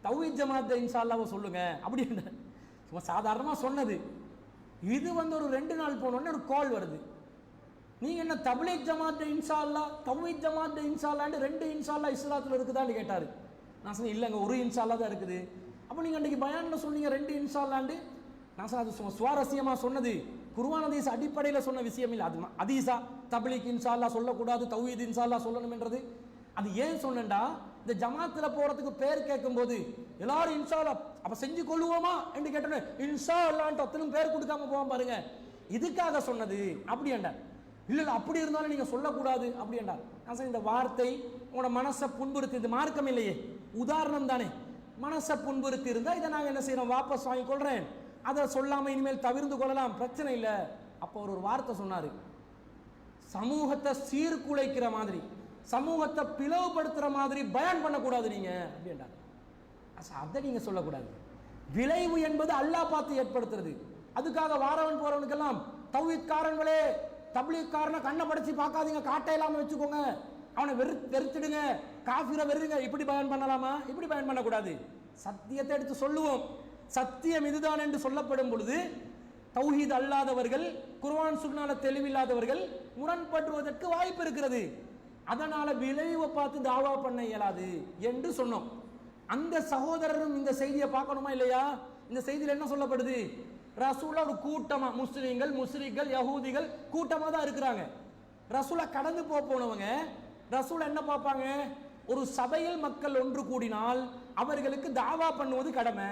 தௌஹீத் ஜமாத்தை இன்ஷா அல்லாஹ் சொல்லுங்க அப்படின்னு சும்மா சாதாரணமாக சொன்னது. இது வந்து ஒரு 2 நாள் போனோடனே ஒரு கால் வருது, நீங்க என்ன தப்லீக் ஜமாத்தை இன்ஷா அல்லாஹ் தௌஹீத் ஜமாத்தை இன்ஷா அல்லாஹ்னு 2 இன்ஷா அல்லாஹ் இஸ்லாத்தில் இருக்குதான்னு கேட்டாரு. நான் சொன்னேன் இல்லைங்க, ஒரு இன்ஷா அல்லாஹ் தான் இருக்குது. அப்போ நீங்கள் அன்றைக்கி பயானில் சொன்னீங்க 2 இன்ஷா அல்லாஹ்னு. நான் சொன்ன அது சுவாரஸ்யமாக சொன்னது குர்ஆன் ஹதீஸ் அடிப்படையில் சொன்ன விஷயம் இல்லை. அது ஹதீஸா தப்லீக் இன்ஷா அல்லாஹ் சொல்லக்கூடாது, தௌஹீத் இன்ஷா அல்லாஹ் சொல்லணும்ன்றது. அது ஏன் சொன்னேன்டா, இந்த ஜமாத்தில் போகிறதுக்கு பேர் கேட்கும்போது எல்லாரும் இன்ஷா அல்லாஹ் அப்போ செஞ்சு கொள்ளுவோமா என்று கேட்டோன்னே இன்ஷா அல்லாஹ்ன்ட்டு அத்தனும் பேர் கொடுக்காம போவோம் பாருங்க, இதுக்காக சொன்னது அப்படி என்றார். இல்லை இல்லை அப்படி இருந்தாலும் நீங்கள் சொல்லக்கூடாது அப்படி என்றார். நான் சொன்ன இந்த வார்த்தை உங்களோட மனசை புண்படுத்தி, இது மார்க்கம் இல்லையே, உதாரணம் தானே. மனசை புண்படுத்தி இருந்தால் இதை நாங்கள் என்ன செய்யறோம், வாபஸ் வாங்கி கொள்றேன், அதை சொல்லாமல் இனிமேல் தவிர்த்து கொள்ளலாம், பிரச்சனை இல்லை. அப்போ ஒரு வார்த்தை சொன்னார், சமூகத்தை சீர்குலைக்கிற மாதிரி சமூகத்தை பிளவுபடுத்துற மாதிரி பயான் பண்ணக்கூடாது நீங்க அப்படின்றாங்க. அதை நீங்க சொல்லக்கூடாது. விளைவு என்பது அல்லாஹ் பார்த்து ஏற்படுத்துறது. அதுக்காக வாரவன் போறவனுக்கெல்லாம் தௌஹீத்காரங்களே, தப்லீக்காரனை கண்ணை படைச்சு பார்க்காதீங்க, காட்டை இல்லாம வச்சுக்கோங்க, அவனை வெறுத்துடுங்க, காஃபிரை வெறுங்க, இப்படி பயன் பண்ணலாமா? இப்படி பயன் பண்ணக்கூடாது. சத்தியத்தை எடுத்து சொல்லுவோம். சத்தியம் இதுதான் என்று சொல்லப்படும் பொழுது தௌஹீத் அல்லாதவர்கள், குர்ஆன் சுன்னால தெளிவில்லாதவர்கள் முரண்படுவதற்கு வாய்ப்பு இருக்கிறது. அதனால விளைவை பார்த்து தாவா பண்ண இயலாது என்று சொன்னோம். அந்த சகோதரரும் இந்த செய்தியை பார்க்கணுமா இல்லையா? இந்த செய்தியில் என்ன சொல்லப்படுது? ரசூலா ஒரு கூட்டமா, முஸ்லிம்கள், முஸ்ரிக்கள், யஹூதிகள் கூட்டமா தான் இருக்கிறாங்க. ரசூலா கடந்து போனவங்க ரசூலா என்ன பார்ப்பாங்க? ஒரு சபையில் மக்கள் ஒன்று கூடினால் அவர்களுக்கு தாவா பண்ணுவது கடமை.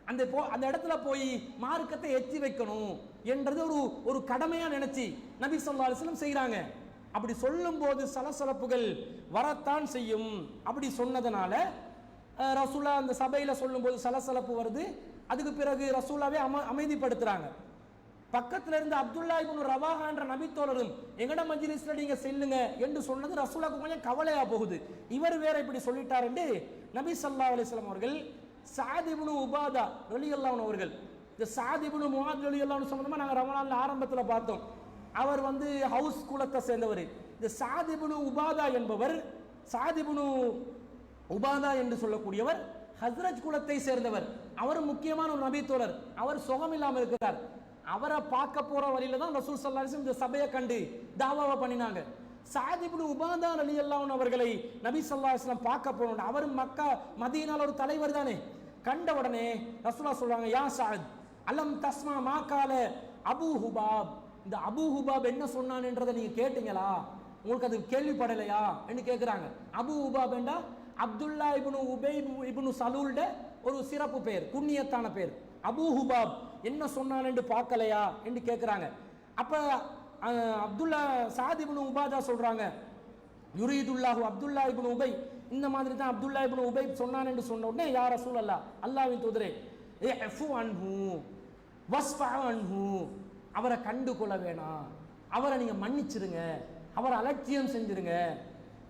அந்த இடத்துல போய் மார்க்கத்தை எத்தி வைக்கணும் என்றது ஒரு கடமையா நினைச்சு நபி ஸல்லல்லாஹு அலைஹி வஸல்லம் செய்யறாங்க. அப்படி சொல்லும் போது சலசலப்புகள் வரத்தான் செய்யும். அப்படி சொன்னதனால ரசூலா அந்த சபையில சொல்லும் போது சலசலப்பு வருது. அதுக்கு பிறகு ரசூலாவே அமைதிப்படுத்துறாங்க. பக்கத்துல இருந்து அப்துல்லா இப்னு ரவாஹா என்ற நபித்தோழரும் எங்கட மஜ்லிஸ்ல நீங்க செல்லுங்க என்று சொன்னது ரசூலாக்கு கொஞ்சம் கவலையா போகுது. இவர் வேற இப்படி சொல்லிட்டார் என்று நபி ஸல்லல்லாஹு அலைஹி வஸல்லம் அவர்கள் சஅத் இப்னு உபாதா ரலியல்லாஹு அன்ஹு அவர்கள், இந்த சஅத் இப்னு முஆத் ரலியல்லாஹு அன்ஹு சம்பந்தமா நாங்க ரமலான்ல ஆரம்பத்துல பார்த்தோம். அவர் ஹவுஸ் குலத்தை சேர்ந்தவர். இந்த சஅத் இப்னு உபாதா என்பவர், சஅத் இப்னு உபாதா என்று சொல்லக்கூடியவர் ஹஸ்ரஜ் குலத்தை சேர்ந்தவர். அவர் முக்கியமான ஒரு நபித்தோழர். அவர் சுகம் இல்லாமல் இருக்கிறார். அவரை பார்க்க போற வழியில தான் ரசூல் ஸல்லல்லாஹு அலைஹி வஸல்லம் இந்த சபையை கண்டு தாவாவை பண்ணினாங்க. சஅத் இப்னு உபாதா ரலியல்லாஹு அன்ஹு அவர்களை நபி ஸல்லல்லாஹு அலைஹி வஸல்லம் பார்க்க போனோம். அவர் மக்கா மதீனால ஒரு தலைவர் தானே. கண்ட உடனே ரசூலுல்லாஹ் சொல்றாங்க, யா சஅத் அலம் தஸ்மா மா கால அபூ ஹுபாப், இந்த அபூ ஹுபாப் என்ன சொன்னான் என்றதை நீங்க கேட்டீங்களா? உங்களுக்கு அது கேள்விப்படலையா என்று கேட்கிறாங்க. அபூ ஹுபாப் என்றா அப்துல்லா இப்னு உபை இப்னு சலூல்ட ஒரு சிறப்பு பேர், புண்ணியத்தான பேர். அபூ ஹுபாப் என்ன சொன்னான் என்று பார்க்கலையா என்று கேட்கிறாங்க. அப்ப அப்துல்லா சஅத் இப்னு உபாதா சொல்றாங்க, யுரீதுல்லாஹு அப்துல்லா இப்னு உபை, இந்த மாதிரி தான் அப்துல்லா இப்னு உபை சொன்னான் என்று சொன்ன உடனே யா ரசூலல்லாஹ், அல்லாஹ்வின் தூதரே, இஃபு அன்ஹு வஸ்ஃபா அன்ஹு, அவரை கண்டு கொள்ள வேணாம், அவரை நீங்க மன்னிச்சிருங்க, அவரை அலட்சியம் செஞ்சிருங்க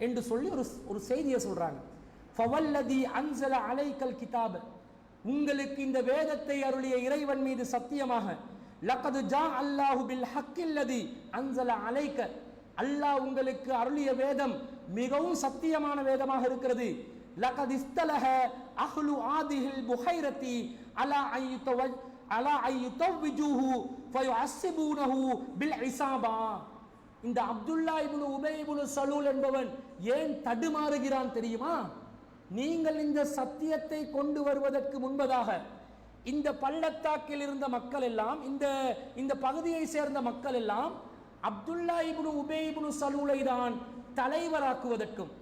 என்று சொல்லி ஒரு செய்தியை சொல்றாங்க. ஃபவல்லதி அன்ஸல அலைக்கல் கிதாப், உங்களுக்கு இந்த வேதத்தை அருளிய இறைவன் மீது சத்தியமாக, லக்கது ஜா அல்லாஹு பில் ஹக்கில்லதி அன்ஸல அலைக்க, அல்லாஹ் உங்களுக்கு அருளிய வேதம் மிகவும் சத்தியமான வேதமாக இருக்கிறது. லக்கது இஸ்தலஹ அஹ்லு ஆதிஹில் புஹைரத்தி அலா அய்யுதவ்விஜுஹு ஃபயுஅஸ்ஸிபூனஹு பில் இஸாபா. இந்த அப்துல்லா இப்னு உபை இப்னு சலூல் என்பவன் ஏன் தடுமாறுகிறான் தெரியுமா? நீங்கள் இந்த சத்தியத்தை கொண்டு வருவதற்கு முன்பதாக இந்த பள்ளத்தாக்கில் இருந்த மக்கள் எல்லாம், இந்த பகுதியை சேர்ந்த மக்கள் எல்லாம் அப்துல்லா இப்னு உபை இப்னு சலூலை தான் தலைவராக்குவதற்கும்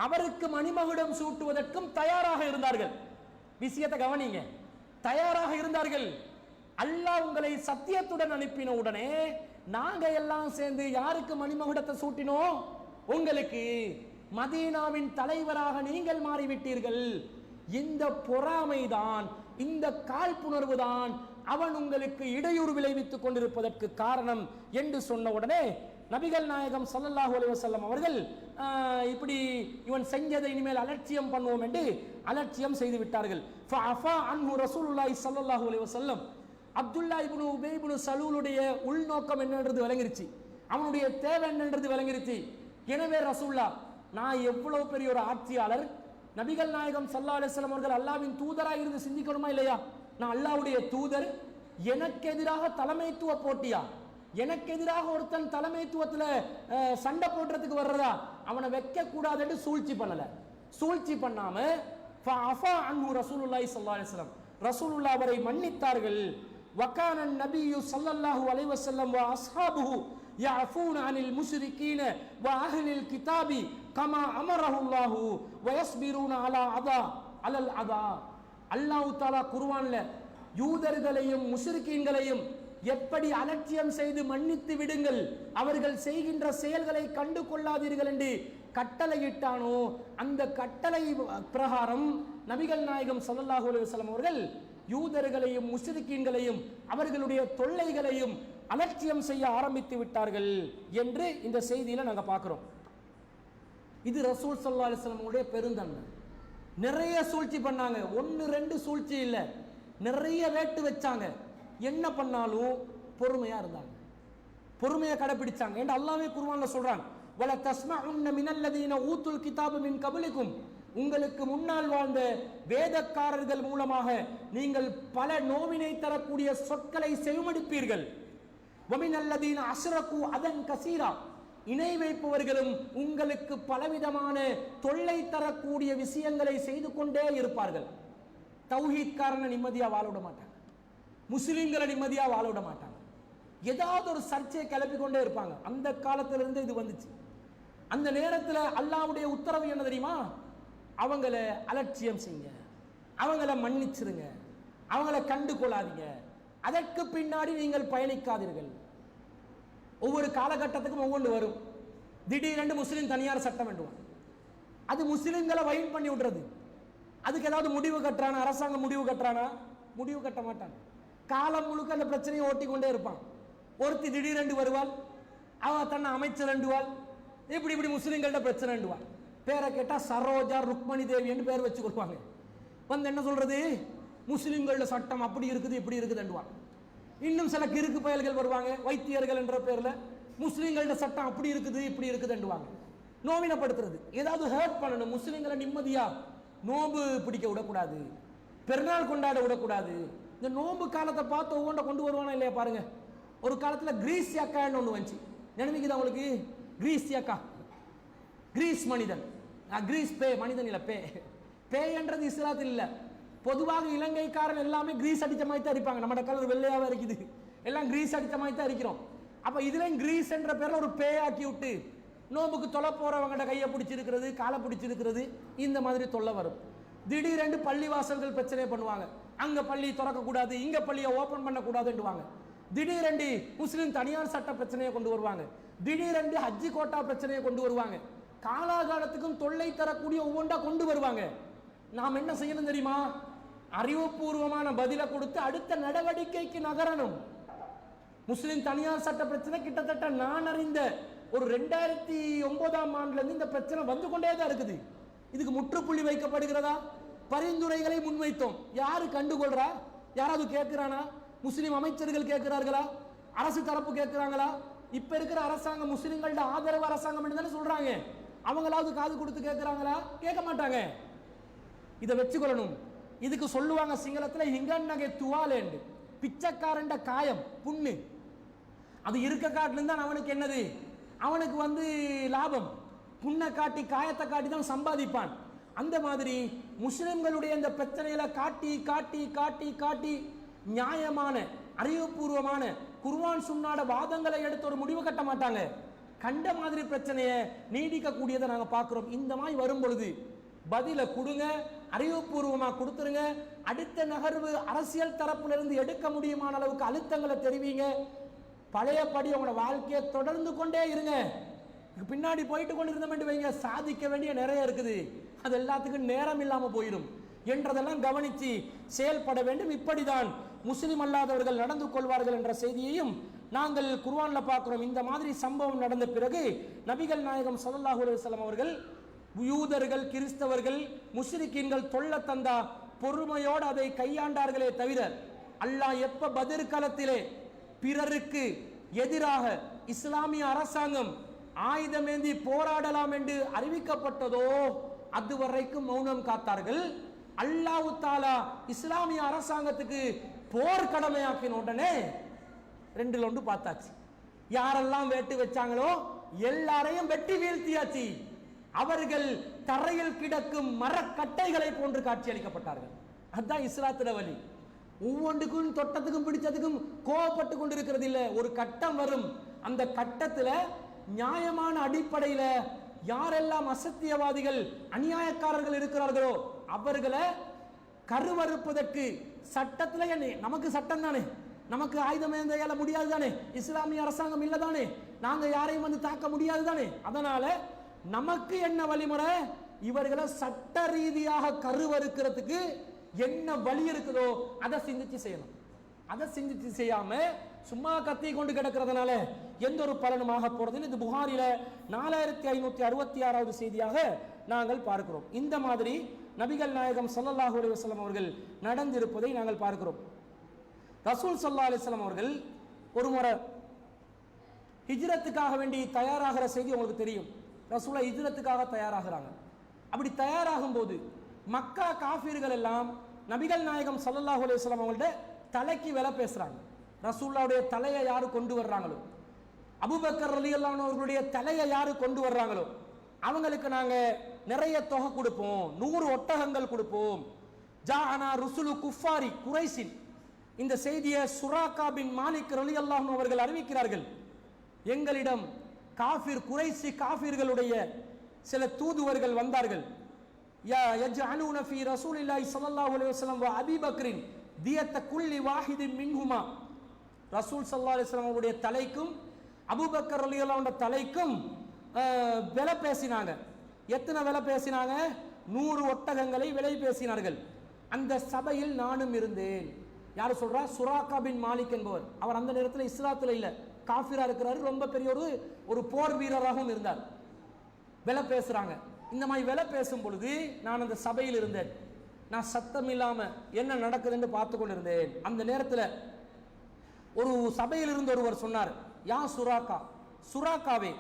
அவருக்கு மணிமகுடம் சூட்டுவதற்கும் தயாராக இருந்தார்கள். விஷயத்தை கவனிங்க, தயாராக இருந்தார்கள். அல்லாஹ் உங்களை சத்தியத்துடன் அனுப்பின உடனே நாங்க எல்லாம் சேர்ந்து யாருக்கு மணிமகுடத்தை சூட்டினோம்? உங்களுக்கு. மதீனாவின் தலைவராக நீங்கள் மாறிவிட்டீர்கள். இந்த பொறாமைதான், இந்த காழ்ப்புணர்வு தான் அவன் உங்களுக்கு இடையூறு விளைவித்துக் கொண்டிருப்பதற்கு காரணம் என்று சொன்ன உடனே நபிகள் நாயகம் ஸல்லல்லாஹு அலைஹி வஸல்லம் அவர்கள் இப்படி இவன் செஞ்சதை இனிமேல் அலட்சியம் பண்ணுவோம் என்று அலட்சியம் செய்து விட்டார்கள். ஃபஅஃபா அன்ஹு ரசூலுல்லாஹி ஸல்லல்லாஹு அலைஹி வஸல்லம், அப்துல்லா இப்னு உபை இப்னு சலூலுடைய உள்நோக்கம் என்னன்றது விளங்கிருச்சு, அவனுடைய தேவை என்னன்றது விளங்கிருச்சு. எனவே ரசூலுல்லாஹ், நான் எவ்வளவு பெரிய ஒரு ஆட்சியாளர், நபிகள் நாயகம் ஸல்லல்லாஹு அலைஹி வஸல்லம் அவர்கள் அல்லாஹ்வின் தூதராக இருந்து சிந்திக்கணுமா இல்லையா? நான் அல்லாஹ்வுடைய தூதர், எனக்கு எதிராக தலைமைத்துவ போட்டியா? எனக்கு எதிராக ஒருத்தன் தலைமைத்துவத்தில் சண்டை போடுறதுக்கு வர்றதா? அவனை வைக்க கூடாது என்று சூழ்ச்சி பண்ணல. சூழ்ச்சி பண்ணாம ஃபஅஃபா அன்ஹு ரசூலுல்லாஹி ஸல்லல்லாஹு அலைஹி வஸல்லம், ரசூலுல்லாஹ் அவரை மன்னித்தார்கள். வகான நபியு ஸல்லல்லாஹு அலைஹி வஸல்லம் வ அஸ்ஹாபுஹு يعفون عن المشركين واهل الكتاب كما امره الله ويصبرون على الاذى. அல்லாஹ் தஆலா குர்ஆன்ல யூதர்களையும் முஷ்ரிக்கீன்களையும் எப்படி அலட்சியம் செய்து மன்னித்து விடுங்கள், அவர்கள் செய்கின்ற செயல்களை கண்டு கொள்ளாதீர்கள் என்று கட்டளையிட்டானோ, அந்த கட்டளை பிரகாரம் நபிகள் நாயகம் ஸல்லல்லாஹு அலைஹி வஸல்லம் அவர்கள் யூதர்களையும் முஷ்ரிக்கீன்களையும் அவர்களுடைய தொல்லைகளையும் அலட்சியம் செய்ய ஆரம்பித்து விட்டார்கள் என்று இந்த செய்தியில நாங்க பார்க்கிறோம். இது ரசூல் ஸல்லல்லாஹு அலைஹி வஸல்லம் உடைய பெருந்தன்மை. நிறைய சூழ்ச்சி பண்ணாங்க, 1-2 சூழ்ச்சி இல்லை, நிறைய வேட்டு வச்சாங்க. என்ன பண்ணாலும் பொறுமையா இருந்தாங்க, பொறுமையை கடைபிடிச்சாங்க. என்று அல்லாஹ்வே குர்ஆன்ல சொல்றான், வல தஸ்மஉன்ன மினல்லதீன ஊத்துல் கிதாப மின் கப்லிக்கும், உங்களுக்கு முன்னால் வாழ்ந்த வேதக்காரர்கள் மூலமாக நீங்கள் பல நோவினை தரக்கூடிய சொற்களை செவிமடுப்பீர்கள். வமினல்லதீன அஸ்ரகு அதன் கசீரா, இணை வைப்பவர்களும் உங்களுக்கு பலவிதமான தொல்லை தரக்கூடிய விஷயங்களை செய்து கொண்டே இருப்பார்கள். தௌஹீத்காரனை நிம்மதியா வாழ விட மாட்டாங்க, முஸ்லிம்களை நிம்மதியா வாழ விட மாட்டாங்க. ஏதாவது ஒரு சர்ச்சையை கிளப்பி கொண்டே இருப்பாங்க. அந்த காலத்திலிருந்து இது வந்துச்சு. அந்த நேரத்தில் அல்லாஹ்வுடைய உத்தரவு என்ன தெரியுமா? அவங்கள அலட்சியம் செய்யுங்க, அவங்கள மன்னிச்சிருங்க, அவங்கள கண்டு கொள்ளாதீங்க, அதற்கு பின்னாடி நீங்கள் பயணிக்காதீர்கள். ஒவ்வொரு காலகட்டத்துக்கும் ஒவ்வொன்று வரும். திடீரென்று முஸ்லீம் தனியார் சட்டம் வேண்டுவான், அது முஸ்லிம்களை வயன் பண்ணி விடுறது. அதுக்கு ஏதாவது முடிவு கட்டுறானா? அரசாங்கம் முடிவு கட்டுறானா? முடிவு கட்ட மாட்டான். காலம் முழுக்க அந்த பிரச்சனையை ஓட்டி கொண்டே இருப்பான். ஒருத்தி திடீரென்று வருவாள், அவ தன்னை அமைச்சர் ரெண்டுவாள், இப்படி இப்படி முஸ்லிம்கள்ட்ட பிரச்சனை ரெண்டுவாள். பேரை கேட்டா சரோஜா ருக்மணி தேவி என்று பேர் வச்சு கொடுப்பாங்க. வந்து என்ன சொல்றது? முஸ்லிம்களோட சட்டம் அப்படி இருக்குது இப்படி இருக்குதுன்னுவான். இன்னும் சில கிறுக்கு பயல்கள் வருவாங்க, வைத்தியர்கள் என்ற பேர்ல முஸ்லிம்களோட சட்டம் அப்படி இருக்குது இப்படி இருக்குதுன்னுவாங்க. நோவினப்படுத்துறது, ஏதாவது ஹர்ட் பண்ணணும், முஸ்லிம்களை நிம்மதியா நோம்பு பிடிக்க விடக்கூடாது, பெருநாள் கொண்டாட விடக்கூடாது. இந்த நோம்பு காலத்தை பார்த்து ஒவ்வொன்றை கொண்டு வருவானா இல்லையா பாருங்க. ஒரு காலத்தில் கிரீஸ் யாக்கான்னு ஒன்று வந்துச்சு, நினைவுக்குதா உங்களுக்கு? கிரீஸ் யாக்கா, கிரீஸ் மனிதன், கிரீஸ் பே மனிதன் இல்லை, பே பேன்றது இஸ்லாத்தில் இல்லை. பொதுவாக இலங்கைக்காரன் எல்லாமே கிரீஸ் அடித்த மாதிரி தான் அடிப்பாங்க. நம்ம கலர் வெள்ளையாவே இருக்குது, எல்லாம் கிரீஸ் அடித்த மாதிரி தான் அடிக்கிறோம். அப்போ இதுலேயும் கிரீஸ் என்ற பேரில் ஒரு பேயாக்கி விட்டு நோம்புக்கு தொலை போகிறவங்கள்ட்ட கையை பிடிச்சிருக்கிறது, காலை பிடிச்சிருக்கிறது, இந்த மாதிரி தொல்லை வரும். திடீரென்று பள்ளிவாசல்கள் பிரச்சனை பண்ணுவாங்க, அங்கே பள்ளி திறக்கக்கூடாது, இங்கே பள்ளியை ஓப்பன் பண்ணக்கூடாதுன்னுவாங்க. திடீரென்று முஸ்லீம் தனியார் சட்ட பிரச்சனையை கொண்டு வருவாங்க, திடீரென்று ஹஜ்ஜி கோட்டா பிரச்சனையை கொண்டு வருவாங்க. காலாகாலத்துக்கும் தொல்லை தரக்கூடிய ஒவ்வொன்றா கொண்டு வருவாங்க. நாம் என்ன செய்யணும் தெரியுமா? அறிவுபூர்வமான பதிலை கொடுத்து அடுத்த நடவடிக்கைக்கு நகரணும். முஸ்லிம் தனியார் சட்ட பிரச்சனை கிட்டத்தட்ட நான் அறிந்த ஒரு 2009ஆம் ஆண்டுலேருந்து இந்த பிரச்சனை வந்து கொண்டே தான் இருக்குது. இதுக்கு முற்றுப்புள்ளி வைக்கப்படுகிறதா? பரிந்துரைகளை முன்வைத்தோம். யாரு கண்டுகொள்றா? யாராவது கேட்கிறானா? முஸ்லிம் அமைச்சர்கள் கேட்கிறார்களா? அரசு தரப்பு கேட்கிறாங்களா? இப்ப இருக்கிற அரசாங்கம் முஸ்லிம்களோட ஆதரவு அரசாங்கம் என்று தானே சொல்றாங்க. அவங்களாவது காது கொடுத்து கேட்கிறாங்களா? கேட்க மாட்டாங்க. இதை வச்சுக்கொள்ளணும். இதுக்கு சொல்லுவாங்க சிங்களத்தில் ஹிங்கன்னகை துவாலேண்டு, பிச்சைக்காரண்ட காயம் புண்ணு. அது இருக்க காட்டிலும் தான் அவனுக்கு என்னது? அவனுக்கு லாபம். புண்ணை காட்டி காயத்தை காட்டி தான் சம்பாதிப்பான். அந்த மாதிரி முஸ்லிம்களுடைய இந்த பிரச்சனைகளை காட்டி காட்டி காட்டி காட்டி நியாயமான அறிவுபூர்வமான குர்ஆன் சுன்னாட வாதங்களை எடுத்து ஒரு முடிவு கட்ட மாட்டாங்க. கண்ட மாதிரி பிரச்சனையை நீடிக்க கூடியதை நாங்க பார்க்கிறோம். இந்த மாதிரி வரும் பொழுது பதில கொடுங்க, அறிவுபூர்வமா கொடுத்துருங்க. அடுத்த நகர்வு அரசியல் தரப்புல இருந்து எடுக்க முடியுமான அளவுக்கு அழுத்தங்களை தெரிவிங்க. பழையபடி உங்களோட வாழ்க்கையை தொடர்ந்து கொண்டே இருங்க. பின்னாடி போயிட்டு கொண்டு இருந்தோம் வைங்க, சாதிக்க வேண்டிய நிறைய இருக்குது, அது எல்லாத்துக்கும் நேரம் இல்லாம போயிடும் என்றதெல்லாம் கவனிச்சு செயல்பட வேண்டும். இப்படிதான் முஸ்லிம் அல்லாதவர்கள் நடந்து கொள்வார்கள் என்ற செய்தியையும் நாங்கள் குர்ஆன்ல பார்க்கிறோம். இந்த மாதிரி சம்பவம் நடந்த பிறகு நபிகள் நாயகம் ஸல்லல்லாஹு அலைஹி வஸல்லம் அவர்கள் யூதர்கள், கிறிஸ்தவர்கள், முஸ்லிக்கீன்கள் தொல்ல தந்தா பொறுமையோடு அதை கையாண்டார்களே தவிர, அல்லாஹ் எப்ப பத்ர் காலத்திலே பிறருக்கு எதிராக இஸ்லாமிய அரசாங்கம் ஆயுதமேந்தி போராடலாம் என்று அறிவிக்கப்பட்டதோ அதுவரைக்கும் மௌனம் காத்தார்கள். அல்லாஹ் தஆலா இஸ்லாமிய அரசாங்கத்துக்கு போர் கடமையாக்கின உடனே 2ல் 1 பார்த்தாச்சு. யாரெல்லாம் வேட்டு வச்சாங்களோ எல்லாரையும் வெட்டி வீழ்த்தியாச்சு. அவர்கள் தரையில் கிடக்கும் மரக்கட்டைகளை போன்று காட்சியளிக்கப்பட்டார்கள். அதுதான் இஸ்லாத்திட வழி. ஒவ்வொன்றுக்கும் தொட்டத்துக்கும் பிடிச்சதுக்கும் கோவப்பட்டு கொண்டிருக்கிறது இல்லை. ஒரு கட்டம் வரும், அந்த கட்டத்தில் நியாயமான அடிப்படையில் யாரெல்லாம் அசத்தியவாதிகள் அநியாயக்காரர்கள் இருக்கிறார்களோ அவர்களை கருவறுப்பதற்கு சட்டத்தில் நமக்கு சட்டம் தானே, நமக்கு ஆயுதம் ஏந்த முடியாது தானே, இஸ்லாமிய அரசாங்கம் இல்லை தானே, நாங்கள் யாரையும் தாக்க முடியாது தானே. அதனால நமக்கு என்ன வழிமுறை? இவர்களை சட்ட ரீதியாக கருவறுக்கிறதுக்கு என்ன வழி இருக்குதோ அதை சிந்திச்சு செய்யணும். அதை சிந்திச்சு செய்யாம சும்மா கத்தி கொண்டு கிடக்கிறதுனால எந்த ஒரு பலனும் ஆக போறதுன்னு இது புகாரில 4566வது செய்தியாக நாங்கள் பார்க்கிறோம். இந்த மாதிரி நபிகள் நாயகம் ஸல்லல்லாஹு அலைஹி வஸல்லம் அவர்கள் நடந்திருப்பதை நாங்கள் பார்க்கிறோம். ரசூல் ஸல்லல்லாஹு அலைஹி வஸல்லம் அவர்கள் ஒரு முறை ஹிஜ்ரத்துக்காக வேண்டி தயாராகிற செய்தி உங்களுக்கு தெரியும். ரசூலா ஹிஜ்ரத்துக்காக தயாராகிறாங்க. அப்படி தயாராகும் போது மக்கா காஃபிர்கள் எல்லாம் நபிகள் நாயகம் ஸல்லல்லாஹு அலைஹி வஸல்லம் அவங்கள்ட்ட தலைக்கு விலை பேசுறாங்க. ரசூலுல்லாஹ்வுடைய தலையை யாரு கொண்டு வர்றாங்களோ, அபூபக்கர் ரலியல்லாஹு அன்ஹு அவர்களுடைய தலையை யாரு கொண்டு வர்றாங்களோ அவங்களுக்கு நாங்க நிறைய தொகை கொடுப்போம், 100 ஒட்டகங்கள் கொடுப்போம். ஜாஅனா ருசுலு குஃபாரி குரைஷின், இந்த செய்தியை சுராகா பின் மாலிக் ரலியல்லாஹு அன்ஹு அவர்கள் அறிவிக்கிறார்கள். எங்களிடம் காஃபிர் குரைஷி காஃபிர்களுடைய சில தூதுவர்கள் வந்தார்கள். யா யஜ்அலூன ஃபீ ரசூலில்லாஹி ஸல்லல்லாஹு அலைஹி வஸல்லம் வ அபீ பக்ரின் தியத்த குல்லி வாஹிதின் மின்ஹுமா, ரசூல் ஸல்லல்லாஹு அலைஹி வஸல்லம் அவருடைய தலைக்கும் அபூபக்கர் ரலியல்லாஹு அன்ஹு தலைக்கும் விலை பேசினாங்க. எத்தனை விலை பேசினாங்க? 100 ஒட்டகங்களை விலை பேசினார்கள். அந்த சபையில் நானும் இருந்தேன். யார் சொல்றா? சுராகா பின் மாலிக் என்பவர். அவர் அந்த நேரத்தில் இஸ்லாத்தில் இல்லை, காஃபிரா இருக்கிறாரு. ரொம்ப பெரிய ஒரு போர் வீரராகவும் இருந்தார். விலை பேசுறாங்க. இந்த மாதிரி விலை பேசும் பொழுது நான் அந்த சபையில் இருந்தேன். நான் சத்தம் இல்லாம என்ன நடக்குதுன்னு பார்த்து கொண்டிருந்தேன். அந்த நேரத்தில் ஒரு சபையில் இருந்த ஒருவர் சொன்னார், யா சுராகா, சுராகாவே,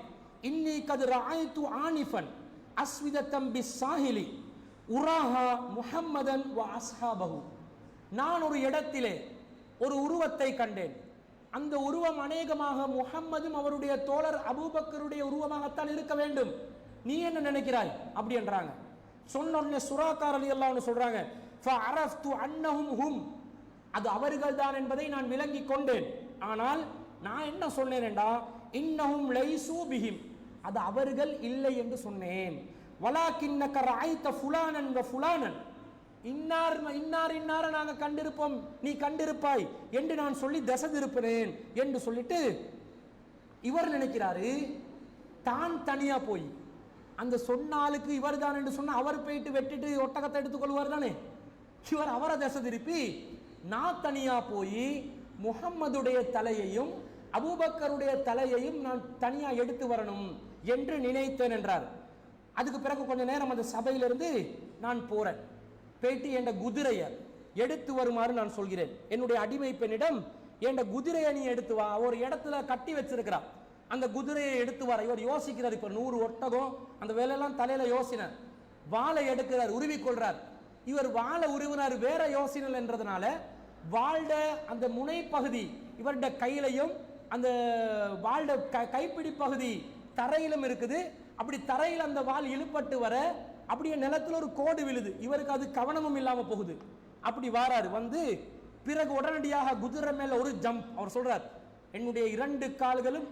இன்னி கது ராய்து ஆனிஃபன் அஸ்விதத்தம் பிஸ் சாஹிலி உராஹா முஹம்மதன் வ அஸ்ஹாபஹு, நான் ஒரு இடத்திலே ஒரு உருவத்தை கண்டேன். அந்த உருவம் அநேகமாக முஹம்மதும் அவருடைய தோழர் அபூபக்கருடைய உருவமாகத்தான் இருக்க வேண்டும். நீ என்ன நினைக்கிறாய் அப்படி என்றாங்க. சொன்ன உடனே சுராகா ரலியல்லாஹு அன்ஹு சொல்றாங்க, ஃபஅரஃப்து அன்னஹும் ஹும், அது அவர்கள் தான் என்பதை நான் விளங்கி கொண்டேன். ஆனால் நான் என்ன சொன்னேன் என்றா, இன்னஹும் லைஸூ பிஹிம், அது அவர்கள் இல்லை என்று சொன்னேன். வலாக்கின்னக ரஅய்த ஃபுலானன் வ ஃபுலானன், இன்னார் இன்னார் இன்னார நாங்கள் கண்டிருப்போம், நீ கண்டிருப்பாய் என்று நான் சொல்லி தசை திருப்பினேன் என்று சொல்லிட்டு இவர் நினைக்கிறாரு தான் தனியா போய் அந்த சொன்ன ஆளுக்கு இவர் தான் என்று சொன்ன அவர் போயிட்டு வெட்டிட்டு ஒட்டகத்தை எடுத்துக்கொள்வார் தானே. இவர் அவரை தசை திருப்பி நான் தனியா போய் முஹம்மதுடைய தலையையும் அபூபக்கருடைய தலையையும் நான் தனியா எடுத்து வரணும் என்று நினைத்தேன் என்றார். அதுக்கு பிறகு கொஞ்ச நேரம் அந்த சபையிலிருந்து நான் போறேன். போயிட்டு என் குதிரையை எடுத்து வருமாறு நான் சொல்கிறேன். என்னுடைய அடிமை பெண்ணிடம் என் குதிரையை நீ எடுத்து வா, ஒரு இடத்துல கட்டி வச்சிருக்கிறா, அந்த குதிரையை எடுத்து வர. இவர் யோசிக்கிறார், இப்ப 100 ஒட்டகம் அந்த வேலையெல்லாம் தலையில யோசனை. வாளை எடுக்கிறார், உருவிக்கொள்றார். இவர் வாளை உருவினார் வேற யோசனை என்றதுனால வாழ்ட அந்த முனை பகுதி இவருடைய கையிலையும் அந்த வாழ்ட கைப்பிடி பகுதி தரையிலும் இருக்குது. அப்படி தரையில் அந்த வாள் இழுப்பட்டு வர அப்படியே நிலத்தில் ஒரு கோடு விழுது. இவருக்கு அது கவனமும் இல்லாம போகுது. அப்படி வாராரு. வந்து பிறகு உடனடியாக குதிரை மேல ஒரு ஜம்ப். அவர் சொல்றார், என்னுடைய 2 கால்களும்